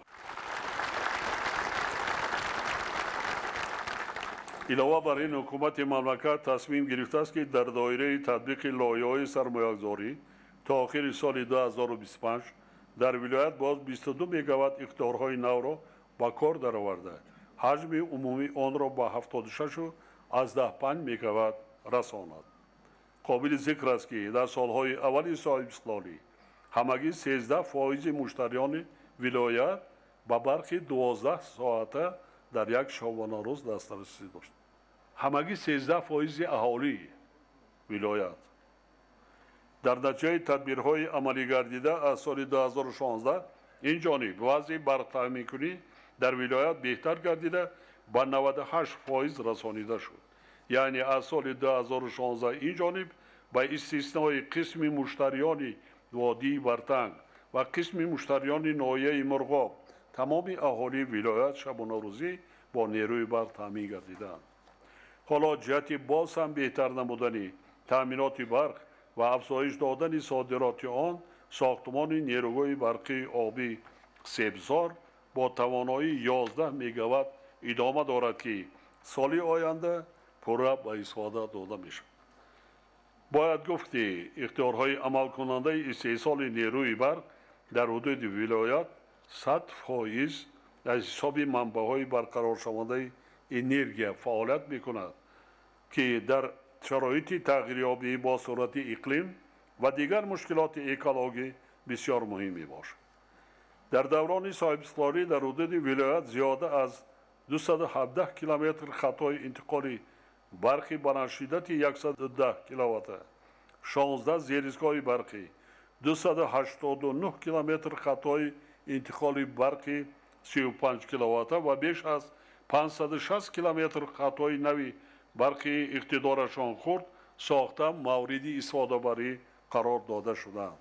علاوه بر این حکومت مملکت تصمیم گرفته است که در دایره تطبیق لایحه‌های سرمایه‌گذاری تا آخر سال 2025 در ولایت باز 22 میگاوات اقتدارهای نو را با کار درآورده حجم عمومی آن را با 76.5 میگاوات رساند. قابل ذکر است که در سالهای اول صاحب استقلالی همگی 13% مشتریان ولایت با برق 12 ساعته در یک شبانه روز دسترسی داشت. همگی 13% اهالی ولایت. در نتیجه تدبیرهای عملی گردیده از سال 2016 این جانب وضع برق تامین کنی در ولایت بهتر گردیده با 98% رسانیده شد. یعنی از سال 2016 این جانب با استثنای قسم مشتریان وادی برتنگ و قسم مشتریان ناحیه مرغاب تمام اهالی ولایت شبانه روزی با نیروی برق تامین گردیدند. حالا جهت باز هم بهتر نمودن تامینات برق و افزایش دادن صادرات آن، ساختمان نیروگاه برقی آبی سبزار با توانایی 11 میگاوات ادامه دارد که سال آینده پورا به استفاده داده میشود. باید گفت که اختیارهای عمل کننده استحصال نیروی برق در حدود ولایت 100% از حساب منبع‌های برقرار شونده انرژی فعالیت می‌کند که در شرایط تغییریابی با سرعت اقلیم و دیگر مشکلات اکولوژی بسیار مهم میباشد. در دوران صاحب استقلالی در حدود ولایت زیاده از 217 کیلومتر خطای انتقالی برقی بلند شدت 110 کیلووات، 16 زیرستگاه برقی، 289 کیلومتر خطای انتقالی برقی 35 کیلووات و بیش از 560 کیلومتر خطای نوی برقی اقتدارشان خرد ساخته مورد استفاده بری قرار داده شدند.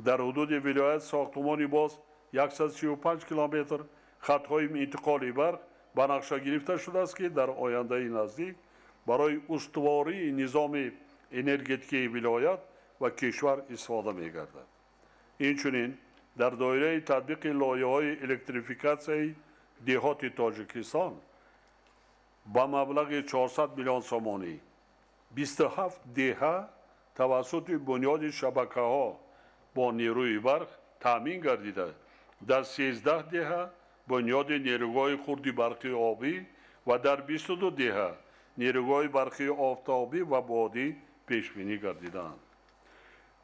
در حدود ولایت ساختمانی باز 135 کیلومتر خطهای انتقالی برق به نقشه گرفته شده است که در آینده نزدیک برای استواری نظام انرژتیکی ولایت و کشور استفاده می‌گردد. اینچنین در دایره تطبیق لایحه‌های الکتریفیکاسیون دهات تاجیکستان با مبلغ 400 میلیون سومانی 27 دهه توسط بنیاد شبکه‌ها با نیروی برق تامین گردیده. در 13 دهه بنیاد نیروهای خردی برقی آبی و در 22 دهه نیروهای برقی آفتابی و بادی پیش بینی گردیدند.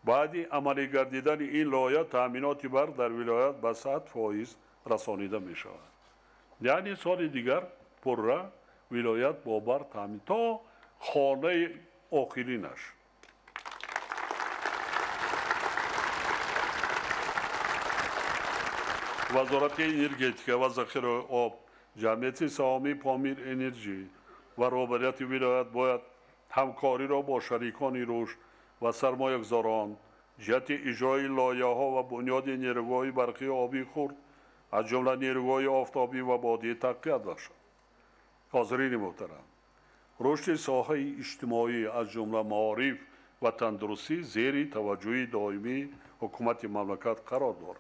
بعد عملی گردیدن این لایحه تامینات برق در ولایت به 100% رسانیده می شود. یعنی سال دیگر پرره ولایت با برق تامین تا خانه آخرینش. وزارت انرژتیک و ذخیره آب، جمعیت سهامی پامیر انرژی و رهبریت ولایت باید همکاری را با شریکان رشد و سرمایه‌گذاران جهت اجرای لایحه‌ها و بنیاد نیروهای برقی آبی خرد از جمله نیروهای آفتابی و بادی تقویت بخشد. حاضرین محترم، رشد ساحه اجتماعی از جمله معارف و تندرستی زیر توجه دائمی حکومت مملکت قرار دارد.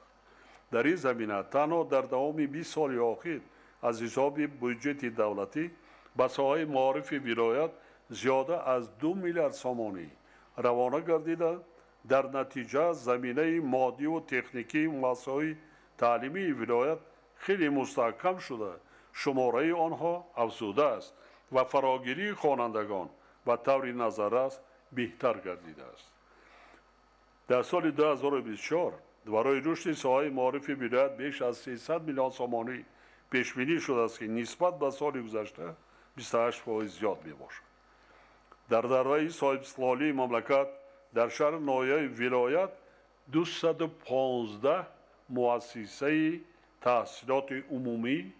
در این زمینه تنها در دوام 20 سال اخیر از حساب بودجه دولتی به ساحه معارف ولایت زیاده از 2 میلیارد سامانی روانه گردیده. در نتیجه زمینه مادی و تکنیکی مؤسسه‌های تعلیمی ولایت خیلی مستحکم شده، شماره آنها افزوده است و فراگیری خوانندگان به طور نظررس بهتر گردیده است. در سال 2024 برای رشد ساحه معارف ولایت بیش از 300 میلیون سامانی پیش بینی شده است که نسبت به سال گذشته 28% زیاد می باشد. در دوره صاحب استقلالی مملکت در شهر نایه ولایت 215 مؤسسه تحصیلات عمومی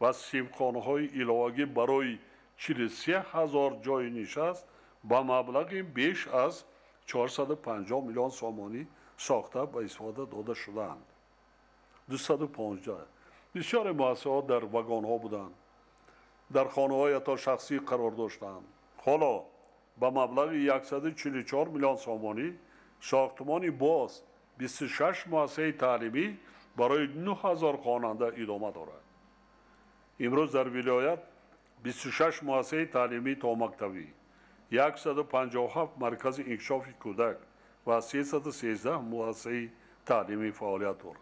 و صنفخانه‌های علاوگی برای 43,000 جای نشست با مبلغ بیش از 450 میلیون سامانی ساخته و استفاده داده شدند. 215 بسیار مؤسسات در واگن‌ها بودند، در خانه‌های حتی شخصی قرار داشتند. حالا با مبلغ 144 میلیون سامانی ساختمان باز 26 مؤسسه تعلیمی برای 9000 خواننده ادامه دارد. امروز در ولایت 26 مؤسسه تعلیمی تا مکتبی، 157 مرکز انکشاف کودک و 313 مؤسسه تعلیمی فعالیت دارد.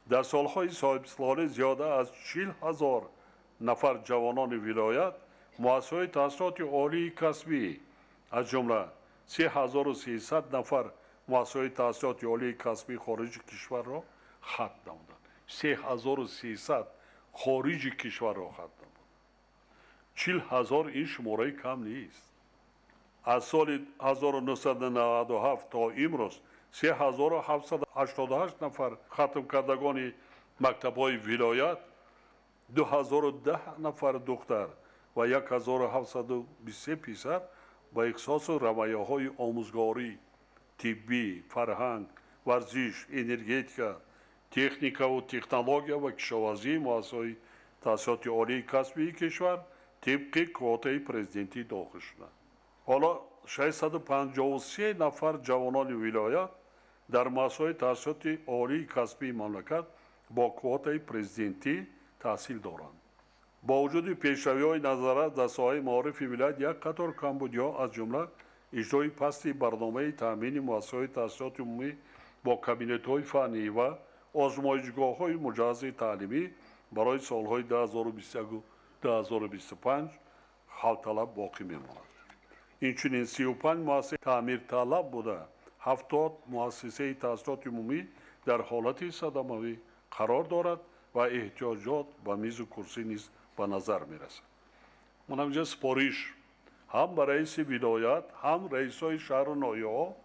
در سالهای صاحب استقلالی زیاده از 40,000 نفر جوانان ولایت مؤسسه‌های تحصیلات عالی کسبی از جمله 3300 نفر مؤسسه‌های تحصیلات عالی کسبی خارج کشور را ختم نمودند. 3300 خارج کشور را ختم نمودند. 40,000 این شماره کم نیست. از سال 1997 تا امروز 3788 نفر ختم کردگان مکتب‌های ولایت، 2010 نفر دختر و 1723 پسر با اختصاص رویه‌های آموزگاری، طبی، فرهنگ، ورزش، انرژتیک، تکنیک و تکنولوژی و کشاورزی مؤسسه‌های تحصیلات عالی کسبی کشور طبق کوته پرزیدنتی داخل شدند. حالا 653 نفر جوانان ولایت در مؤسسه‌های تحصیلات عالی کسبی مملکت با کوته پرزیدنتی تحصیل دارند. با وجود پیشروی‌های نظارت در ساحه معارف ولایت یک قطار کمبودی‌ها از جمله اجرای پستی برنامه تامین مؤسسه‌های تحصیلات عمومی با کابینت‌های فنی و آزمایشگاه‌های مجهز تعلیمی برای سال‌های 2021 و 2025 حل طلب باقی می‌ماند. اینچنین 35 مؤسسه تعمیر طلب بوده، 70 مؤسسه تحصیلات عمومی در حالت صدموی قرار دارد و احتیاجات و میز و کرسی نیز به نظر می‌رسد. من اینجا سپارش هم به رئیس ولایت، هم رئیس‌های شهر و نایه‌ها،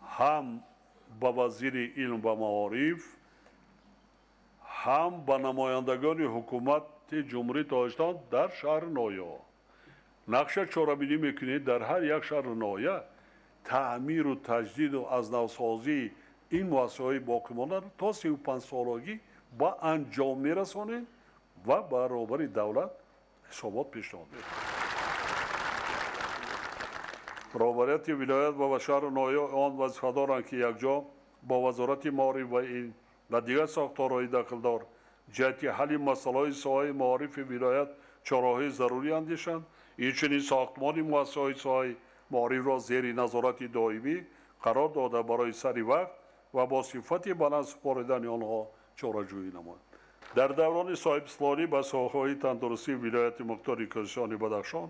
هم به وزیر علم و معارف، هم به نمایندگان حکومت جمهوری داشتن در شهر نایه‌ها نقش چاره‌بینی میکنید در هر یک شهر و نایه تعمیر و تجدید و از نوسازی این مؤسسه‌های باقی مانده را تا 35 سالگی با انجام میرسانید و برابر دولت حسابات پیشنهاد میکنید. رهبریت ولایت و شهر و نایه آن وظیفه دارند که یکجا با وزارت معارف و این و دیگر ساختارهای داخلدار جهت حل مسائل ساحه معارف ولایت чораҳои зарурӣ андешанд, инчунин сохтмони муассисаҳои соҳаи маорифро зери назорати доимӣ қарор дода барои сари вақт ва бо сифати баланд супоридани онҳо чораҷӯӣ намояд. дар даврони соҳибислонӣ ба соҳаҳои тандурустии вилояти мухтори кӯҳистони Бадахшон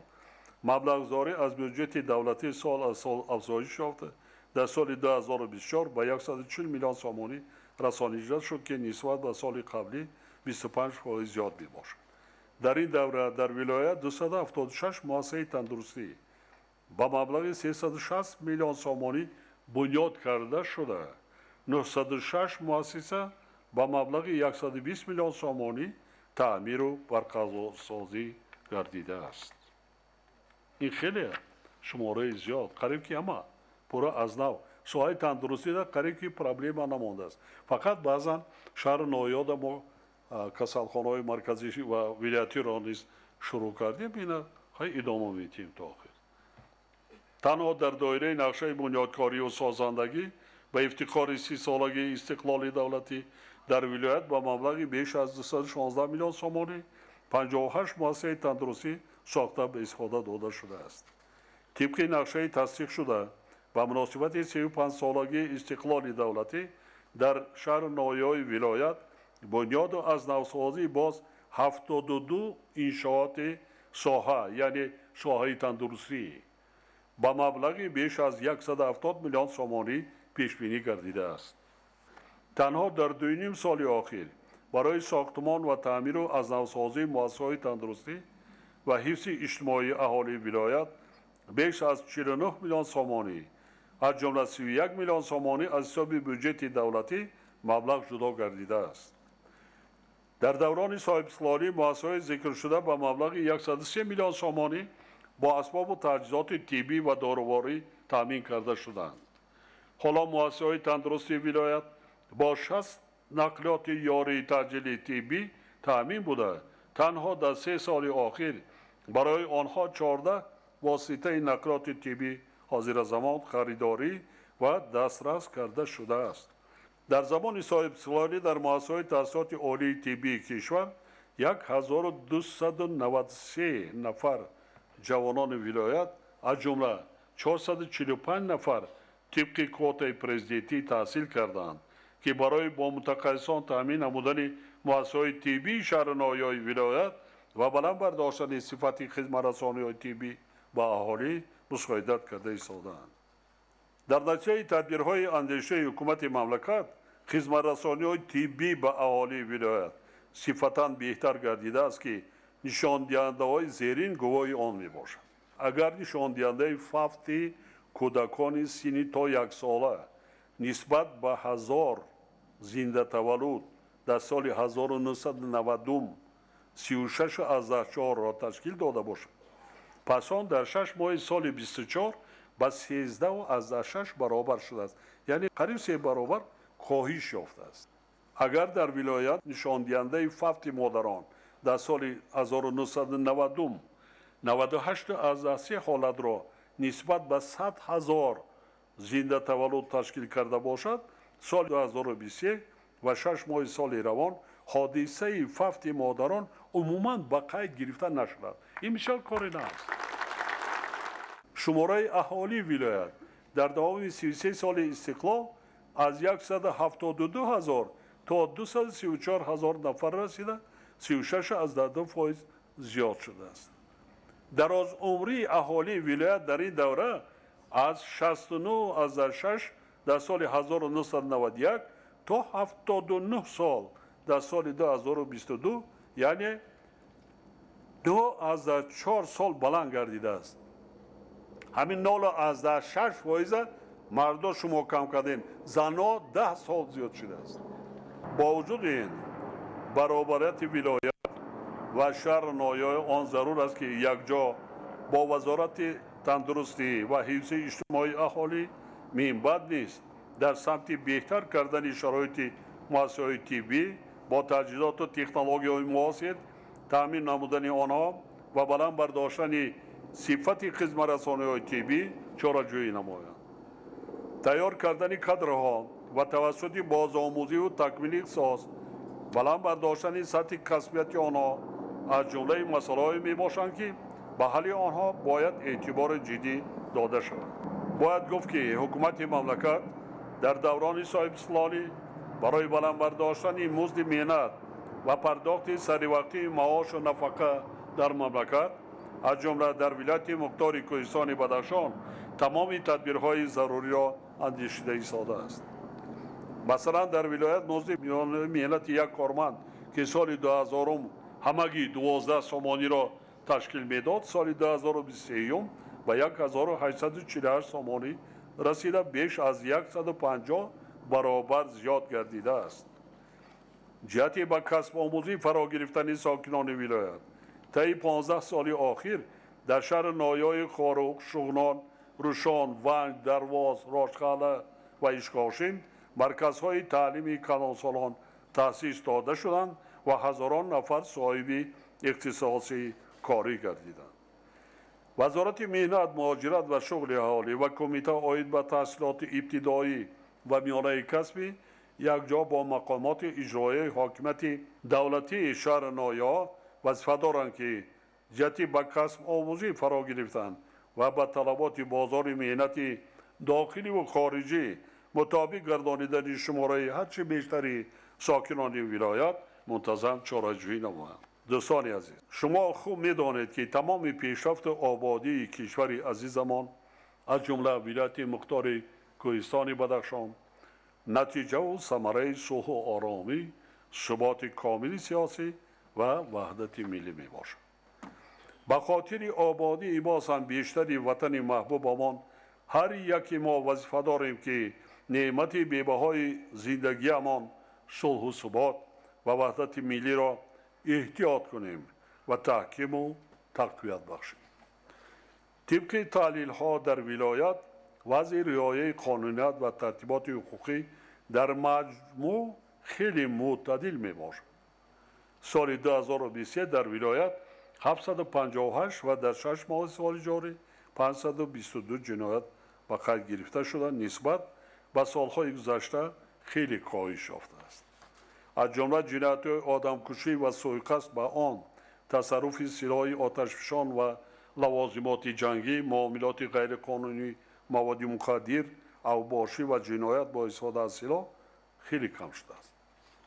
маблағгузорӣ аз бюджети давлатӣ сол аз сол афзоиш ёфта, дар соли 2024 ба 140 миллион сомонӣ расонида шуд, ки нисбат ба соли қаблӣ 25% зиёд мебошад. дар ин давра дар вилоят 276 муассисаи тандурустӣ ба маблағи 360 миллион сомонӣ бунёд карда шуда, 906 муассиса ба маблағи 120 миллион сомонӣ таъмиру барқарорсозӣ гардидааст. ин хеле шумораи зиёд, қариб ки ҳама пурра аз нав соҳаи тандурустида қариб ки проблема намондааст. фақат баъзан шаҳри ноёда мо касалхонаҳои марказӣ ва вилоятиро низ шурӯъ кардем, ина ҳай идома медиҳем то охир. танҳо дар доираи нақшаи бунёдкорию созандагӣ ба ифтихори 30-солагии истиқлоли давлатӣ дар вилоят ба маблағи беш аз 216 миллион сомонӣ 58 муассисаи тандурустӣ сохта ба истифода дода шудааст. тибқи нақшаи тасдиқшуда ба муносибати 35-солагии истиқлоли давлатӣ дар шаҳри ноёи вилоят бунёду аз навсозии боз 72 иншооти соҳа, яъне соҳаи тандурустӣ ба маблағи беш аз 170 миллион сомонӣ пешбинӣ гардидааст. танҳо дар 2.5 соли охир барои сохтмон ва таъмиру азнавсозии муассисаҳои тандурустӣ ва ҳифзи иҷтимоии аҳолии вилоят беш аз 49 миллион сомонӣ аз ҷумла 31 миллион сомонӣ аз ҳисоби бюджети давлатӣ маблағ ҷудо гардидааст. дар даврони соҳибислонӣ муассисаҳои зикршуда ба маблағи 103 миллион сомонӣ бо асбобу таҷҳизоти тиббӣ ва доруворӣ таъмин карда шуданд. ҳоло муассисаҳои тандурустии вилоят бо 60 нақлиёти ёрии таъҷили тиббӣ таъмин буда, танҳо дар 3 соли охир барои онҳо 14 воситаи нақлиёти тиббӣ ҳозиразамон харидорӣ ва дастрас карда шудааст. дар замони соҳибислонӣ дар муассисаҳои таҳсилоти олии тиббии кишвар 1293 нафар ҷавонони вилоят аз ҷумла 445 нафар тибқи квотаи президентӣ таҳсил карданд, ки барои бо мутахассисон таъмин намудани муассисаҳои тиббии шаҳри ноёи вилоят ва баланд бардоштани сифати хизматрасониҳои тиббӣ ба аҳолӣ мусоидат карда истодаанд. дар натиҷаи тадбирҳои андешаи ҳукумати мамлакат хизматрасониҳои тиббӣ ба аҳолии вилоят сифатан беҳтар гардидааст, ки нишондиҳандаҳои зерин гувоҳи он мебошанд. агар нишондиҳандаи фавти кӯдакони синни то 1 сола нисбат ба 1000 зиндатаваллуд дар соли 1990 36,4-ро ташкил дода бошад, пас он дар 6 моҳи соли 24 ба 13,6 баробар шудааст, яъне қариб 3 баробар коҳиш ёфтааст. агар дар вилоят нишондиҳандаи фавти модарон дар соли 1990 98,3 ҳолатро нисбат ба 100,000 зиндатаваллуд ташкил карда бошад, соли 2021 ва 6 моҳи соли равон ҳодисаи фавти модарон умуман ба қайд гирифта нашудааст. ин бисёр кори нааст. шумораи аҳолии вилоят дар давоми 33 соли истиқлол аз 172,000 то 234,000 нафар расида 36,2% зиёд шудааст. дарозумрии аҳолии вилоят дар ин давра аз 69,6 дар соли 1991 то 79 сол дар соли 2022, яъне 2,4 сол баланд гардидааст. ҳамин 0,6% мардо шумо кам кардем, занҳо 10 сол зиёд шудааст. бо вуҷуди ин баробарияти вилоят ва шаҳри ноёӣ он зарур аст, ки якҷо бо вазорати тандурустӣ ва ҳифзи иҷтимоии аҳолӣ минбаъд низ дар самти беҳтар кардани шароити муассисаҳои тиббӣ бо таҷҳизоту технологияҳои муосир таъмин намудани онҳо ва баланд бардоштани сифати хизматрасониҳои тиббӣ чораҷӯӣ намоянд. тайёр кардани кадрҳо ва тавассути бозомӯзиву такмили ихтисос баланд бардоштани сатҳи касбияти онҳо از جمله مسائلی میباشند که به حل آنها باید اعتبار جدی داده شود. باید گفت که حکومت مملکت در دوران صاحب سلطانی برای بلند برداشتن مزد مهنت و پرداخت سریوقتی معاش و نفقه در مملکت از جمله در ولایت مختار کوهستان بدخشان تمام تدبیرهای ضروری را اندیشیده ایستاده است. مثلا در ولایت مزد مهنت یک کارمند که سال 2000 همگی 12 سامانی را تشکیل میداد، سال 2023 به 1848 سامانی رسیده بیش از 150 برابر زیاد گردیده است. جهتی به کسب آموزی فرا گرفتن ساکنان ولایت طی 15 سال اخیر در شهر نایای خاروق، شغنان، روشان، ونج، درواز، راشخاله و اشکاشین مرکزهای تعلیمی کلانسالان تأسیس داده شدند و هزاران نفر صاحب اختصاصی کاری گردیدند. وزارت مهنت، مهاجرت و شغل اهالی و کمیته عاید به تحصیلات ابتدایی و میانه کسبی یکجا با مقامات اجرایی حاکمیت دولتی شهر نایا وظیفه دارند که جهتی به کسب آموزی فرا گرفتند و به طلبات بازار مهنت داخلی و خارجی مطابق گردانیدن شماره هرچه بیشتری ساکنان ولایت منتظم چاره‌جویی نمایند. دوستان عزیز، شما خوب می‌دانید که تمام پیشرفت آبادی کشور عزیزمان از جمله ولایت مختار کوهستان بدخشان نتیجه و ثمره صلح و آرامی، ثبات کامل سیاسی و وحدت ملی میباشد. به خاطر آبادی باز هم بیشتری وطن محبوبمان هر یکی ما وظیفه داریم که نعمت بی‌بهای زندگیمان صلح و ثبات و وحدت ملی را احتیاط کنیم و تحکیم و تقویت بخشیم. طبق تحلیل ها در ولایت وضع رعایت قانونیت و ترتیبات حقوقی در مجموع خیلی معتدل می باشد. سال 2023 در ولایت 758 و در 6 ماه سال جاری 522 جنایت به قید گرفته شده نسبت به سالهای گذشته خیلی کاهش یافته است. از جمله جنایت‌های آدمکشی و سوءقصد به آن، تصرف سلاح آتشفشان و لوازمات جنگی، معاملات غیرقانونی مواد مخدر، اوباشی و جنایت با استفاده از سلاح خیلی کم شده است.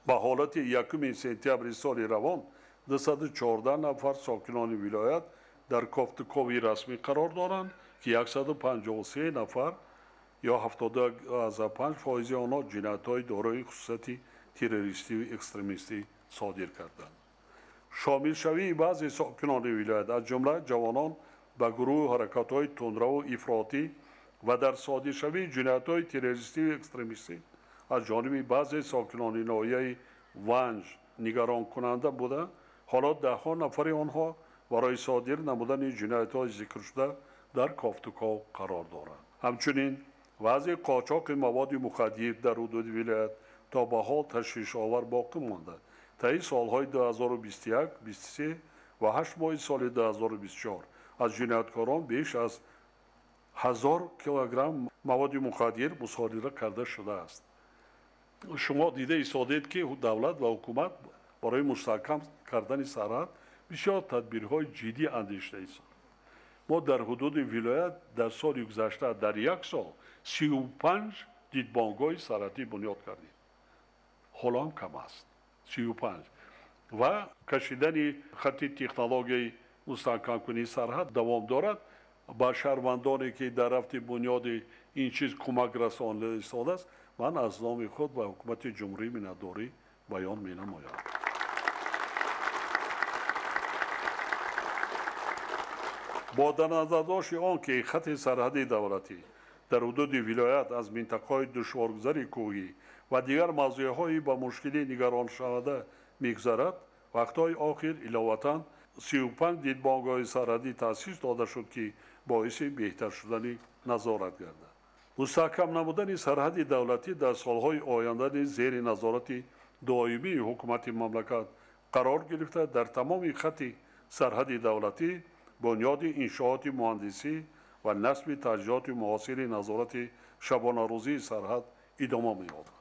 به حالت 1 سپتامبر سال روان 214 نفر ساکنان ولایت در کافتکاوی رسمی قرار دارند که 153 نفر یا 72.5% آنها جنایت‌های دارای خصوصیت تروریستی و اکستریمیستی صادر کردند. شامل شوی بعضی ساکنان ولایت از جمله جوانان به گروه حرکت‌های تندرو و افراطی و در صادر شوی جنایت‌های تروریستی و اکستریمیستی از جانب بعضی ساکنان ناحیه ونج نگران کننده بوده، حالا ده‌ها نفر آنها برای صادر نمودن جنایت‌های ذکر شده در کافتکاو قرار دارند. همچنین وضع قاچاق مواد مخدر در حدود ولایت تا به حال تشویش آور باقی مانده. طی سالهای 2021 23 و 8 ماه سال 2024 از جنایتکاران بیش از 1000 کیلوگرم مواد مخدر مصادره کرده شده است. شما دیده ایستادید که دولت و حکومت برای مستحکم کردن سرحد بسیار تدبیرهای جدی اندیشیده است. ما در حدود ولایت در سال گذشته در یک سال 35 دیدبانگاه سرحدی بنیاد کردیم. حالا هم کم است 35 و کشیدن خط تکنولوژی مستحکم کنی سرحد دوام دارد. با شهروندانی که در رفت بنیاد این چیز کمک رسانده ایستاده است، من از نام خود و حکومت جمهوری مینتداری بیان مینمایم. با در نظر داشت آن که خط سرحدی دولتی در حدود ولایت از منطقه‌های دشوارگذر کوهی و دیگر موضوع‌های با مشکلی نگران شونده می‌گذرد، وقت‌های آخر علاوةً 35 دیدبانگاه سرحدی تأسیس داده شد که باعث بهتر شدن نظارت گردد. مستحکم نمودن سرحد دولتی در سالهای آینده زیر نظارت دائمی حکومت مملکت قرار گرفته در تمام خط سرحد دولتی بنیاد انشاءات مهندسی و نصب تجهیزات معاصر نظارت شبانه روزی سرحد ادامه می‌یابد.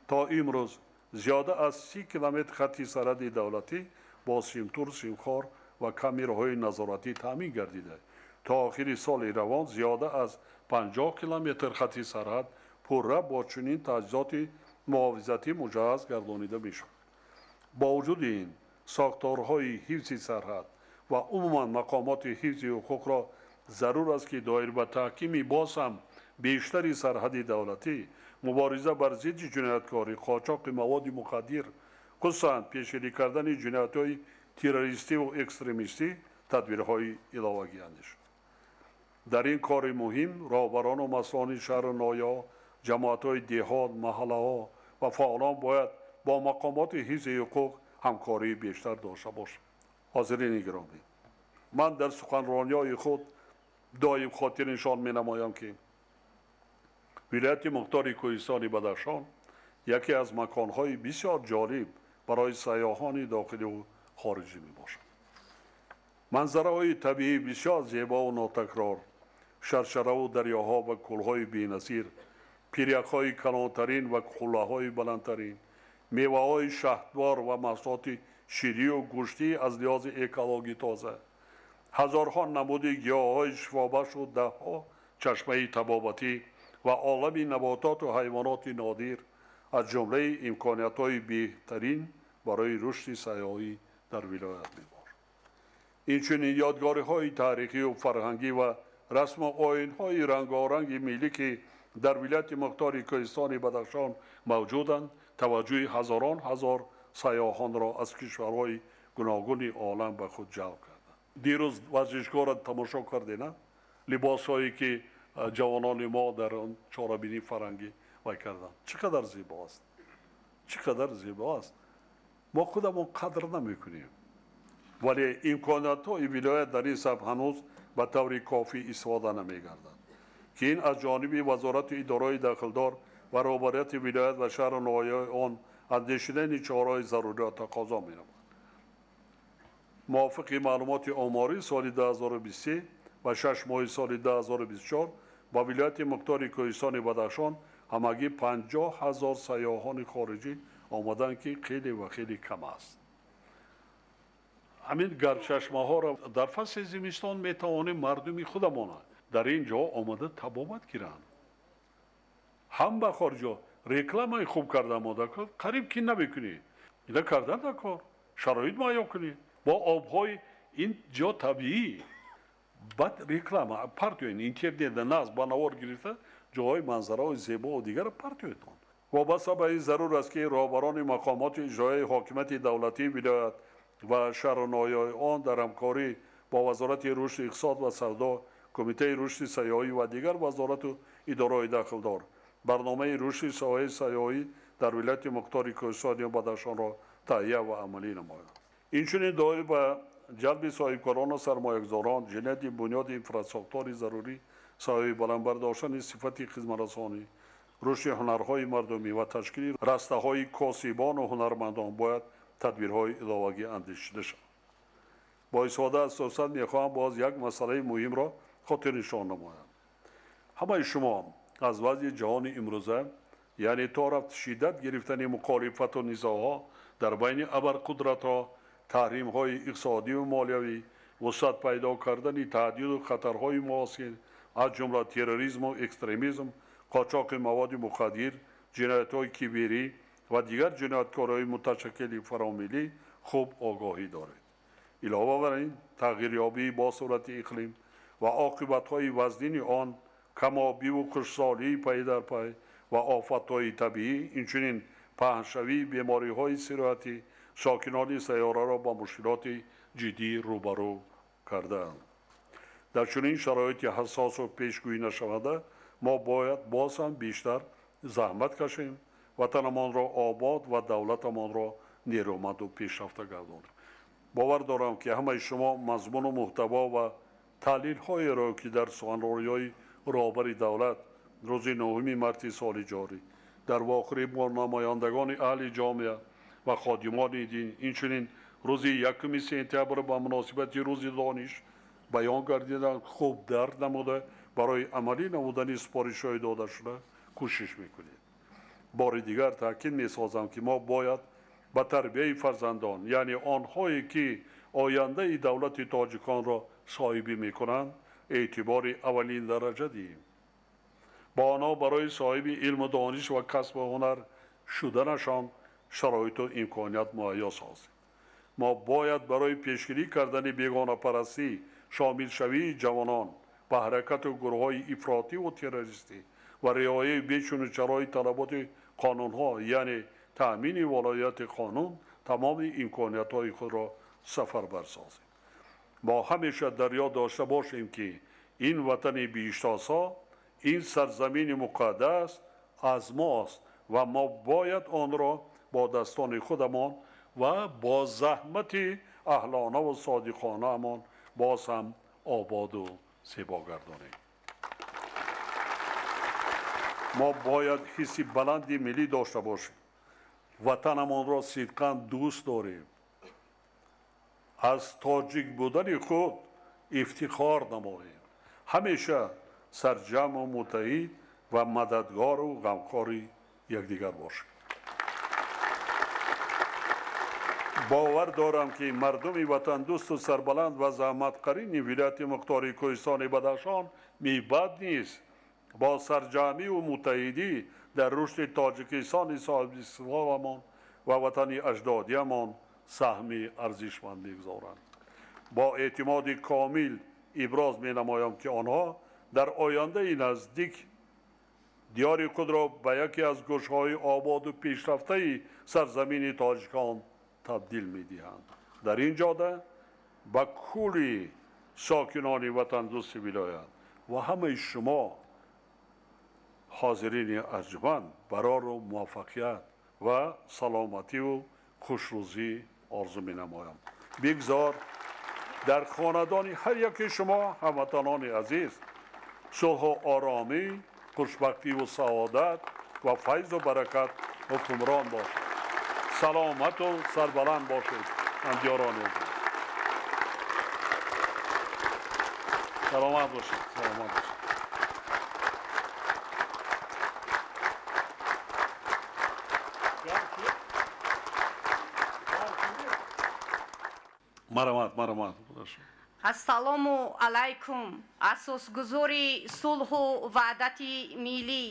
تا امروز زیاده از 30 کیلومتر خط سرحد دولتی با سیمتور، سیمخوار و کامیراهای نظارتی تامین گردیده. تا آخر سال روان زیاده از 50 کیلومتر خط سرحد پرره با چنین تجهیزات محافظتی مجهز گردانیده میشد. با وجود این ساختارهای حفظ سرحد و عموما مقامات حفظ حقوق را ضرور است که دایر به تحکیم باز هم بیشتری سرحد دولتی مبارزه بر ضد جنایتکاری، قاچاق مواد مخدر، خصوصا پیشگیری کردن جنایت‌های تروریستی و اکستریمیستی تدبیرهای علاوه‌ای اندیش. در این کار مهم راهبران و مسئولان شهر نایا، جماعت‌های دهات، محله‌ها و فعالان باید با مقامات حفظ حقوق همکاری بیشتر داشته باشند. حاضرین گرامی، من در سخنرانی‌های خود دایم خاطر نشان می‌نمایم که ولایت مختار کوهستان بدخشان یکی از مکان‌های بسیار جالب برای سیاحان داخلی و خارجی میباشد. منظره‌های طبیعی بسیار زیبا و ناتکرار، شرشره و دریاها و کوه‌های بی‌نظیر، پیرک‌های کلانترین و قلعه‌های بلندترین، میوه‌های شهدوار و محصولات شیری و گوشتی از لحاظ اکولوژی تازه، هزارها نمود گیاه‌های شفابخش و ده‌ها چشمه طبابتی و عالم نباتات و حیوانات نادر از جمله امکانیت‌های بهترین برای رشد سیاحی در ولایت می‌باشد. این چنین یادگاری‌های تاریخی و فرهنگی و رسم و آیین‌های رنگارنگ ملی که در ولایت مختار کوهستان بدخشان موجودند، توجه هزاران هزار سیاحان را از کشورهای گوناگون عالم به خود جلب کردند. دیروز ورزشگاه را تماشا کردین؟ لباس‌هایی که جوانان ما در آن چهاربینی فرنگی وای کردند چقدر زیباست، چقدر زیباست. ما خودمون قدر نمی‌کنیم، ولی امکانات‌های ولایت در این سبب هنوز به طور کافی استفاده نمی‌گردد که این از جانب وزارت اداره داخلدار و رهبریت ولایت و شهر نوای آن اندیشیدن چهارهای ضروری را تقاضا می‌نماید. موافق معلومات آماری سال 2023 و 6 ماه سال 2024 با ولایت مختار کوهستان بدخشان همگی 50,000 سیاحان خارجی آمدند که خیلی و خیلی کم است. همین گرچشمه ها را در فصل زمستان میتوانیم مردمی خودمان در اینجا آمده تبابت گیرند. هم به خارجا رکلام خوب کرده ماده قریب که نبکنید، اینا کردن نکار شرایط مهیا کنید با آبهای این جا طبیعی. بعد رکلام پرتوین اینترنت ناز بنوار گرفته جای منظره های زیبا و دیگر پرتویتون. وابسته به این ضرور است که راهبران مقامات اجرایی حاکمیت دولتی ولایت و شهر نایای آن در همکاری با وزارت رشد اقتصاد و سودا، کمیته رشد سیاحی و دیگر وزارت و اداره داخلدار برنامه رشد ساحه سیاحی در ولایت مختار کوهستان بدخشان را تهیه و عملی نمایند. اینچنین دایر به جلب صاحبکاران و سرمایه‌گذاران، جنایت بنیاد انفراستراکچور ضروری، سایه بلند برداشتن صفت خدمت‌رسانی، رشد هنرهای مردمی و تشکیل رسته‌های کاسبان و هنرمندان باید تدبیرهای علاوه‌ای اندیشیده شود. با استفاده از فرصت می‌خواهم باز یک مسئله مهم را خاطر نشان نمایم. همه شما از وضع جهان امروزه، یعنی تا رفت شدت گرفتن مخالفت و نزاع‌ها در بین ابرقدرت‌ها، تحریم‌های اقتصادی و مالیوی، وسعت پیدا کردن تهدید و خطرهای معاصر از جمله تروریسم و اکستریمیسم، قاچاق مواد مخدر، جنایت‌های کیبری و دیگر جنایتکاری‌های متشکل فراملی خوب آگاهی دارید. علاوه بر این تغییریابی با صورت اقلیم و عاقبت‌های وزین آن، کم‌آبی و خشکسالی پی در پی و آفت‌های طبیعی، اینچنین پهن‌شوی بیماری‌های سرایتی ساکنان سیاره را با مشکلات جدی روبرو کرده‌اند. در چنین شرایط حساس و پیشگویی نشونده ما باید باز هم بیشتر زحمت کشیم، وطنمان را آباد و دولتمان را نیرومند و پیشرفته گردانیم. باور دارم که همه شما مضمون و محتوا و تحلیل‌های را که در سخنرانی‌های رهبر دولت روز 9 مارس سال جاری در واخری با نمایندگان اهل جامعه و خادمان دین، اینچنین روز 1 سپتامبر با مناسبت روز دانش بیان گردیدند خوب درد نموده برای عملی نمودن سپارش‌های داده شده کوشش میکنید. بار دیگر تاکید می‌سازم که ما باید به تربیت فرزندان، یعنی آنهایی که آینده دولت تاجیکان را صاحبی میکنند، اعتبار اولین درجه دهیم. با آنها برای صاحب علم و دانش و کسب و هنر شدنشان شرایط و امکانیت مهیا سازیم. ما باید برای پیشگیری کردن بیگانه پرستی، شامل شوی جوانان به حرکت و گروه های افراطی و تروریستی و رعایت بیچون و چرای طلبات قانون ها، یعنی تأمین ولایت قانون، تمام امکانیت های خود را سفربر سازیم. ما همیشه در یاد داشته باشیم که این وطن بی‌اشتاسا، این سرزمین مقدس از ماست و ما باید آن را با دستان خودمان و با زحمت اهلانه و صادقانه امان باز هم آباد و زیبا گردانیم. ما باید حسی بلندی ملی داشته باشیم. وطنمان را صدقاً دوست داریم. از تاجیک بودن خود افتخار نماییم. همیشه سرجم و متحد و مددگار و غمخوار یکدیگر باشیم. باور دارم که مردم وطن دوست و سربلند و زحمتکرین ولایت مختار کوهستان بدخشان میبد نیست با سرجمی و متحدی در رشد تاجیکستان صاحب استقلالمان و وطن اجدادیمان سهمی ارزشمند می‌گذارند. با اعتماد کامل ابراز می‌نمایم که آنها در آینده نزدیک دیار خود را به یکی از گوشه‌های آباد و پیشرفته سرزمین تاجیکان تبدیل می‌دهند. در این جاده به کل ساکنان وطن دوست ولایت و همه شما حاضرین ارجمند برای موفقیت و سلامتی و خوشروزی آرزو می‌نمایم. بگذار در خاندان هر یک شما هموطنان عزیز صلح و آرامی، خوشبختی و سعادت و فیض و برکت حکمران باشد. سلامت و سربلند باشید اندیاران عزیز. سلامت باشید. سلامت باشید. مرحمت. ассалому алайкум. асосгузори сулҳу ваҳдати миллӣ,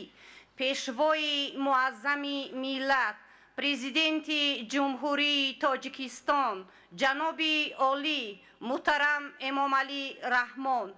пешвои муаззами миллат, президенти ҷумҳурии тоҷикистон, ҷаноби олӣ муҳтарам эмомалӣ раҳмон,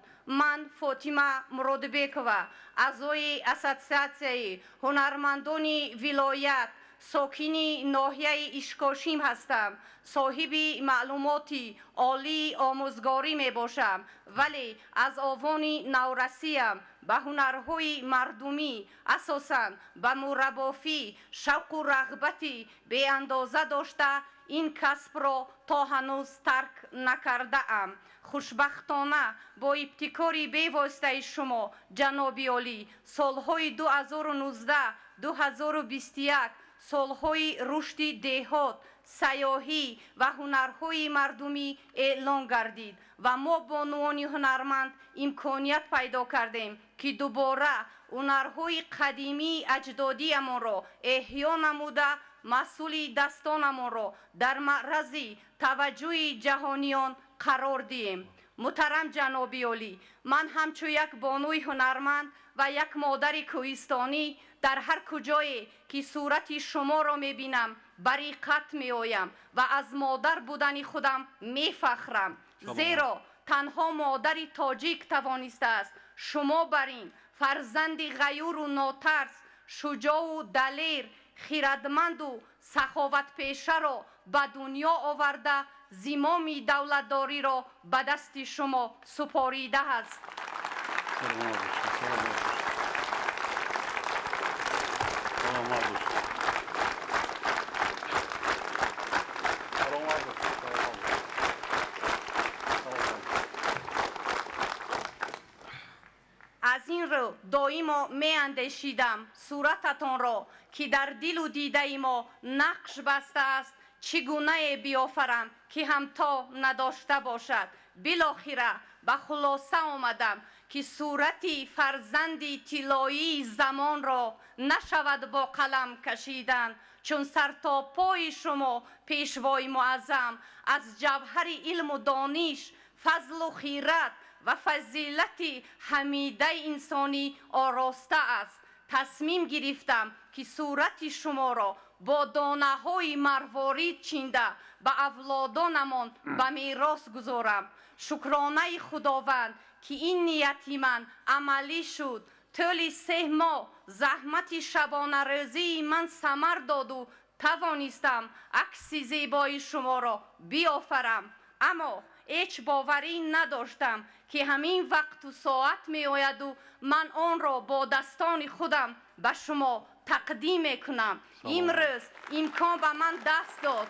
ман фотима муродбекова, аъзои ассотсиатсияи ҳунармандони вилоят, сокини ноҳияи ишкошим ҳастам. соҳиби маълумоти олии омӯзгорӣ мебошам, вале аз овони наврасиям ба ҳунарҳои мардумӣ, асосан ба мураббофӣ шавқу рағбати беандоза дошта ин касбро то ҳанӯз тарк накардаам. хушбахтона бо ибтикори бевоситаи шумо ҷаноби олӣ солҳои 2019-2021 солҳои рушди деҳот, сайёҳӣ ва ҳунарҳои мардумӣ эълон гардид ва мо бонуони ҳунарманд имконият пайдо кардем ки дубора ҳунарҳои қадимии аҷдодиамонро эҳё намуда масъули дастонамонро дар маърази таваҷҷӯҳи ҷаҳониён қарор диҳем. муҳтарам ҷаноби олӣ, ман ҳамчун як бонуи ҳунарманд ва як модари кӯҳистонӣ дар ҳар куҷое ки сурати шуморо мебинам бариқат меоям ва аз модар будани худам мефахрам, зеро танҳо модари тоҷик тавонистааст шумо бар ин фарзанди ғаюру нотарс, шуҷоу далер, хиратманду саховатпешаро ба дунё оварда зимоми давлатдориро ба дасти шумо супоридааст. از این رو دائما می‌اندیشیدم صورتتان را که در دل و دیده ما نقش بسته است چگونه بیافرم که همتا نداشته باشد. بالاخره به خلاصه آمدم که صورتی فرزندی طلایی زمان را نشود با قلم کشیدن، چون سر تا پای شما پیشوای معظم از جوهر علم و دانش، فضل و خیرت و فضیلت حمیده انسانی آراسته است. تصمیم گرفتم که صورت شما را با دانه های مروارید چینده به اولادانمان به میراث گذارم. شکرانه خداوند که این نیتی من عملی شد. طول 3 ماه زحمت شبانه روزی من ثمر داد و توانستم عکس زیبای شما را بیافرم. اما هیچ باوری نداشتم که همین وقت و ساعت می آید و من آن را با دستان خودم به شما تقدیم کنم. امروز امکان به من دست داد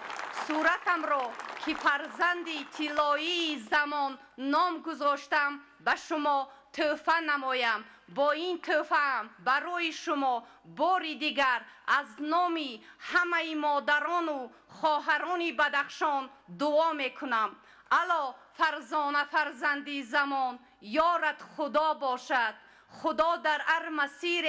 صورتم را که فرزندی طلایی زمان نام گذاشتم به شما تحفه نمایم. با این تحفه برای شما باری دیگر از نامی همه مادران و خواهران بدخشان دعا میکنم. الا فرزانه فرزندی زمان یارت خدا باشد. خدا در هر مسیر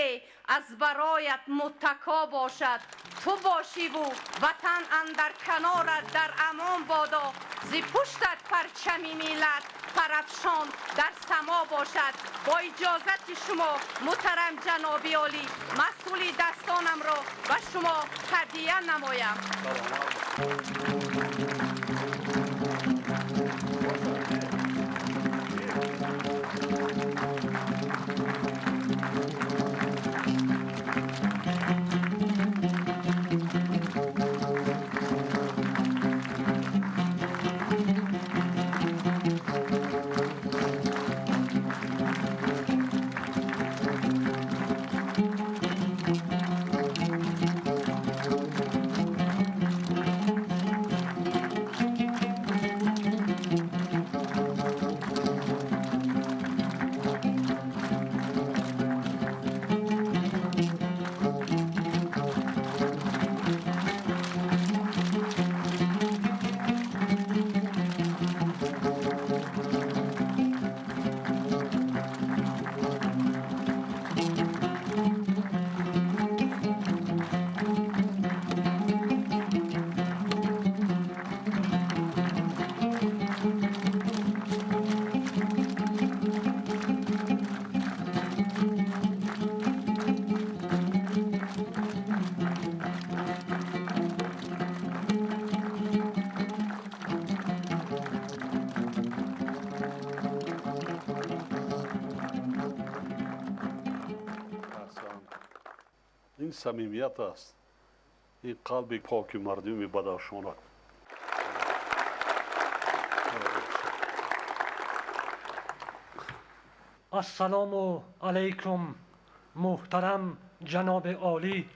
از برایت متکا باشد. تو باشی و وطن اندر کنارت در امان بادا. زی پشتت پرچمی ملت پرافشان در سما باشد. با اجازت شما محترم جناب عالی، مسئول دستانم را به شما هدیه نمایم. این صمیمیت است، این قلب پاک مردم بدخشان است. السلام علیکم محترم جناب عالی،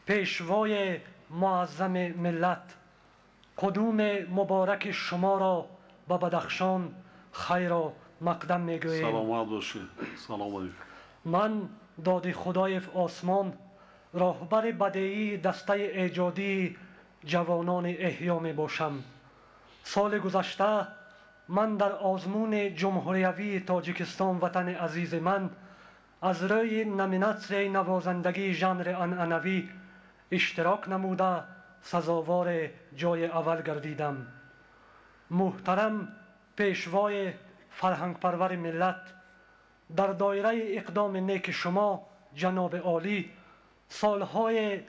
پیشوای معظم ملت. قدوم مبارک شما را به بدخشان خیر و مقدم میگوییم. سلامت باشید. سلام علیکم. من داد خدای آسمان، راهبر بدیعی دسته ایجادی جوانان احیا می باشم. سال گذشته من در آزمون جمهوریوی تاجیکستان وطن عزیز من از روی نامیناسیون نوازندگی ژانر عنعنوی اشتراک نموده سزاوار جای اول گردیدم. محترم پیشوای فرهنگ پرور ملت، در دایره اقدام نیک شما جناب عالی سالهای 2018-2021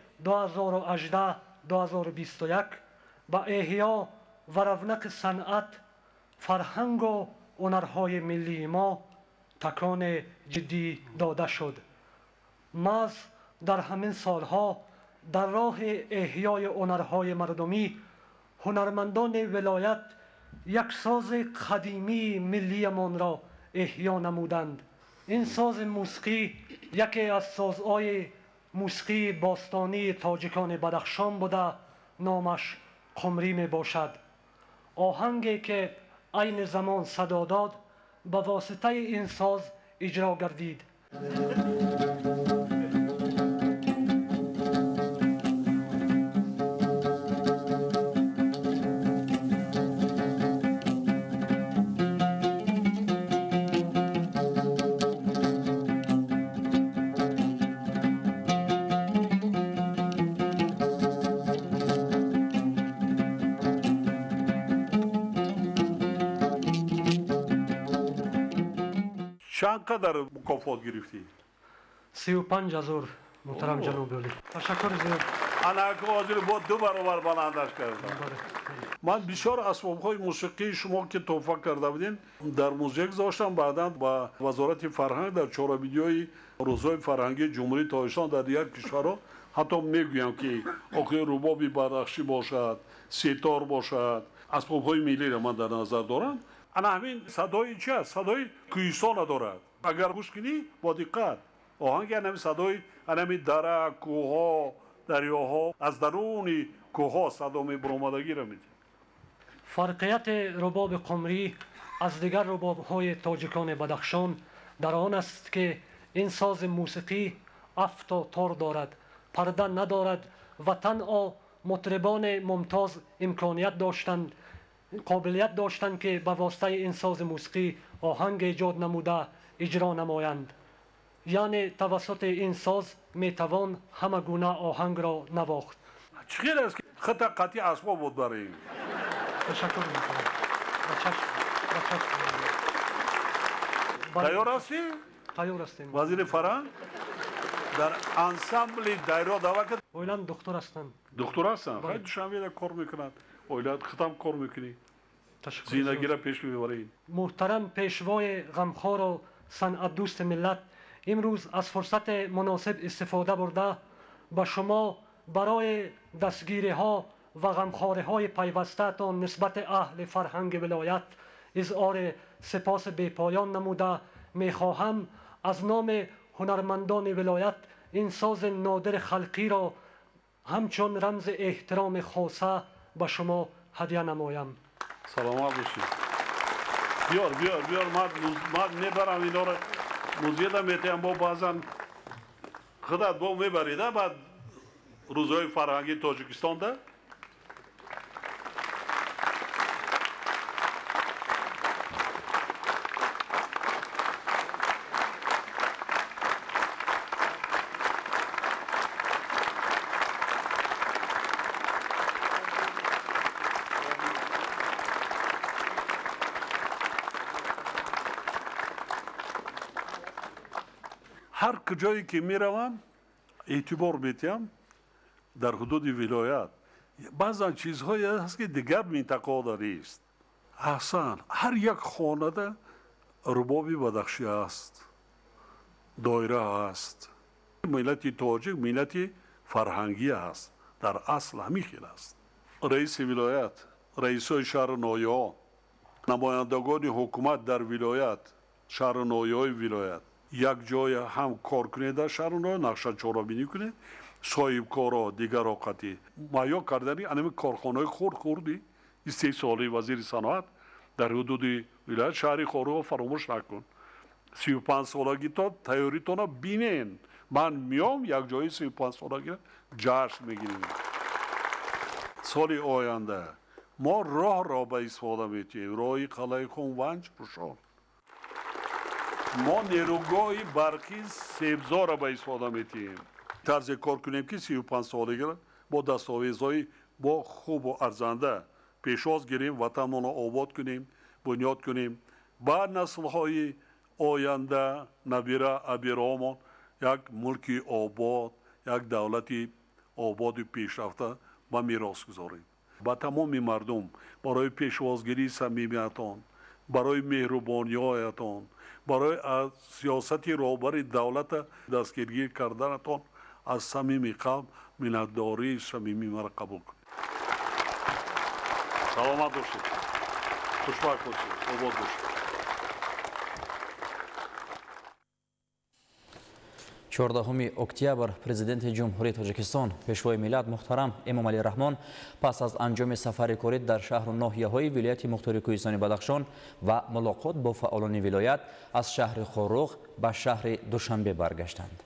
به احیا و رونق صنعت، فرهنگ و هنرهای ملی ما تکان جدی داده شد. محض در همین سالها در راه احیای هنرهای مردمی هنرمندان ولایت یک ساز قدیمی ملیمان را احیا نمودند. این ساز موسیقی یکی از سازهای موسیقی باستانی تاجیکان بدخشان بوده، نامش قمری می باشد. آهنگی که عین زمان صدا داد به واسطه این ساز اجرا گردید. چند قدر مکافات گرفتی؟ 35,000 محترم جناب عالی. تشکر زیاد. انا حاضر با 2 برابر بلندش کردم. من بسیار اسباب‌های موسیقی شما که تحفه کرده بودین در موزه گذاشتم، بعدا با وزارت فرهنگ در چهارمین روزهای فرهنگی جمهوری تاجیکستان در دیگر کشورها حتی میگویم که آخه رباب بدخشی باشد، سیتار باشد، اسباب‌های ملی را من در نظر دارم. انا همین صدای چی است؟ صدای کوهستان دارد. اگر گوش کنی با دقت آهنگ همین صدای همین دره، کوه‌ها، دریاها از درون کوه‌ها صدا می‌برآمدگی را میده. فرقیت رباب قمری از دیگر رباب‌های تاجیکان بدخشان در آن است که این ساز موسیقی افت و تار دارد، پرده ندارد و تنها مطربان ممتاز امکانیت داشتند، قابلیت داشتند که به واسطه این ساز موسیقی آهنگ ایجاد نموده اجرا نمایند. یعنی توسط این ساز میتوان همه گونه آهنگ را نواخت. چقدر است که خط قطعی اسباب بود برای این؟ تشکر میکنم. تیار هستی؟ تیار هستیم. وزیر فرهنگ در انسامبل دایره دعوت کرد. اویلان دکتر هستند. دکتر هستن. خیلی دوشنبه کار میکنند. اویلات ختم کار میکنی. تشکر. زندگی را پیش میبرید. محترم پیشوای غمخوار و صنعت دوست ملت، امروز از فرصت مناسب استفاده برده به شما برای دستگیری ها و غمخواری های پیوسته تان نسبت اهل فرهنگ ولایت اظهار سپاس بی‌پایان نموده میخواهم از نام هنرمندان ولایت این ساز نادر خلقی را همچون رمز احترام خاصه به شما هدیه نمایم. سلامت باشید. بیار من میبرم اینا رو موزه دا میتیم با بازن خودت با میبریده بعد روزهای فرهنگی تاجیکستان ده. هر کجایی که میروم اعتبار میتیم در حدود ولایت بعضا چیزهایی هست که دیگر منطقه داری است. احسن هر یک خانه ده ربابی بدخشی است، دایره است. ملت تاجیک ملت فرهنگی است، در اصل همین خیلی است. رئیس ولایت، رئیسای شهر نایه، نمایندگان حکومت در ولایت، شهر نایه ولایت یک جای هم کار کنید در شهر نایه، نقشه چهاربینی کنید، صاحب کارا دیگر اوقاتی مایا کردنی انم کارخانه خوردی استثماری وزیر صنعت در حدود ولایت شهر خورو فراموش نکن. 35 سالگی تا تیاریتون بینین. من میام یک جای 35 سالگی جشن میگیریم. سال آینده ما راه به استفاده میتیم، راهی قلعه خونونج روشان. ما نیروگاه برقی سبزا را به استفاده میتیم. طرز کار کنیم که 35 سالگی با دستاویزهای با خوب و ارزنده پیشواز گیریم، وطنمون را آباد کنیم، بنیاد کنیم. بعد نسل‌های آینده نبیره ابیرامون یک ملک آباد، یک دولتی آباد و پیشرفته به میراث گذاریم. با تمام مردم برای پیشوازگیری صمیمیتان، برای مهربانی‌هایتان، برای سیاستی رهبر دولت دستگیری کردنتان از صمیم قلب منتداری صمیمی مرا قبول کنید. سلامت باشید. خوشبخت باشید. آباد باشید. 14 اکتبر پرزیدنت جمهوری تاجیکستان پیشوای ملت محترم امامعلی رحمان پس از انجام سفر کاری در شهر و ناحیه‌های ولایت مختار کوهستان بدخشان و ملاقات با فعالان ولایت از شهر خوروغ به شهر دوشنبه برگشتند.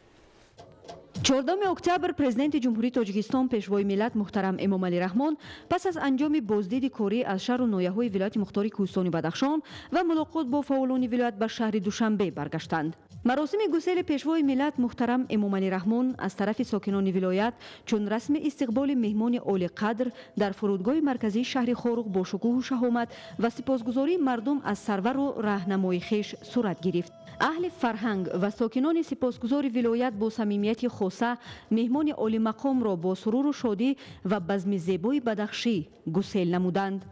14 اکتبر پرزیدنت جمهوری تاجیکستان پیشوای ملت محترم امامعلی رحمان پس از انجام بازدید کاری از شهر و ناحیه‌های ولایت مختار کوهستان بدخشان و ملاقات با فعالان ولایت به شهر دوشنبه برگشتند. مراسم گسیل پیشوای ملت محترم امامعلی رحمان از طرف ساکنان ولایت چون رسم استقبال مهمان عالی قدر در فرودگاه مرکزی شهر خوروغ با شکوه و شهامت و سپاسگزاری مردم از سرور و راهنمای خویش صورت گرفت. اهل فرهنگ و ساکنان سپاسگزار ولایت با صمیمیت خاصه مهمان عالی مقام را با سرور و شادی و بزم زیبای بدخشی گسیل نمودند.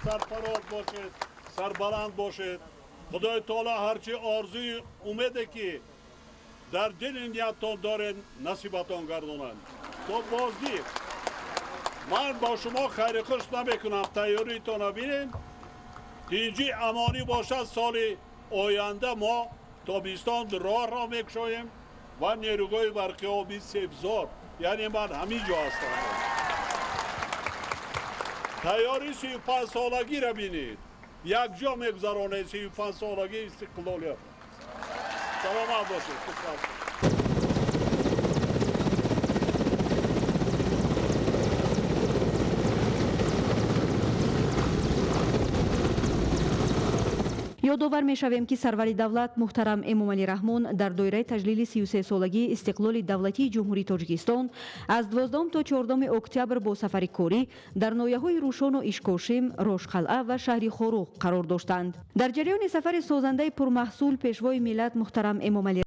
سرفراز باشد، سربلند باشد. خدای تعالی هرچی آرزوی اومده که در دل نیتتان دارین نصیبتان گردانند. تو بازدی من با شما خیر خوش نمیکنم، تیاریتان ببینین. اینجی امانی باشد سال آینده ما تابستان راه را میکشاییم و نیروگاه برقی آبی سبزار، یعنی من همینجا هستم. تیاری 35 سالگی را بینید، یک جا میگذرانه 35 سالگی استقلالیت. سلامت باشید. یادآور می‌شویم که سرور دولت محترم امومعلی رحمان در دایره تجلیل 33 سالگی استقلال دولتی جمهوری تاجیکستان از 12 تا 14 اکتبر با سفر کاری در ناحیه‌های روشان و اشکاشم، روشقلعه و شهر خوروغ قرار داشتند. در جریان سفر سازنده پرمحصول پیشوای ملت محترم امومعلی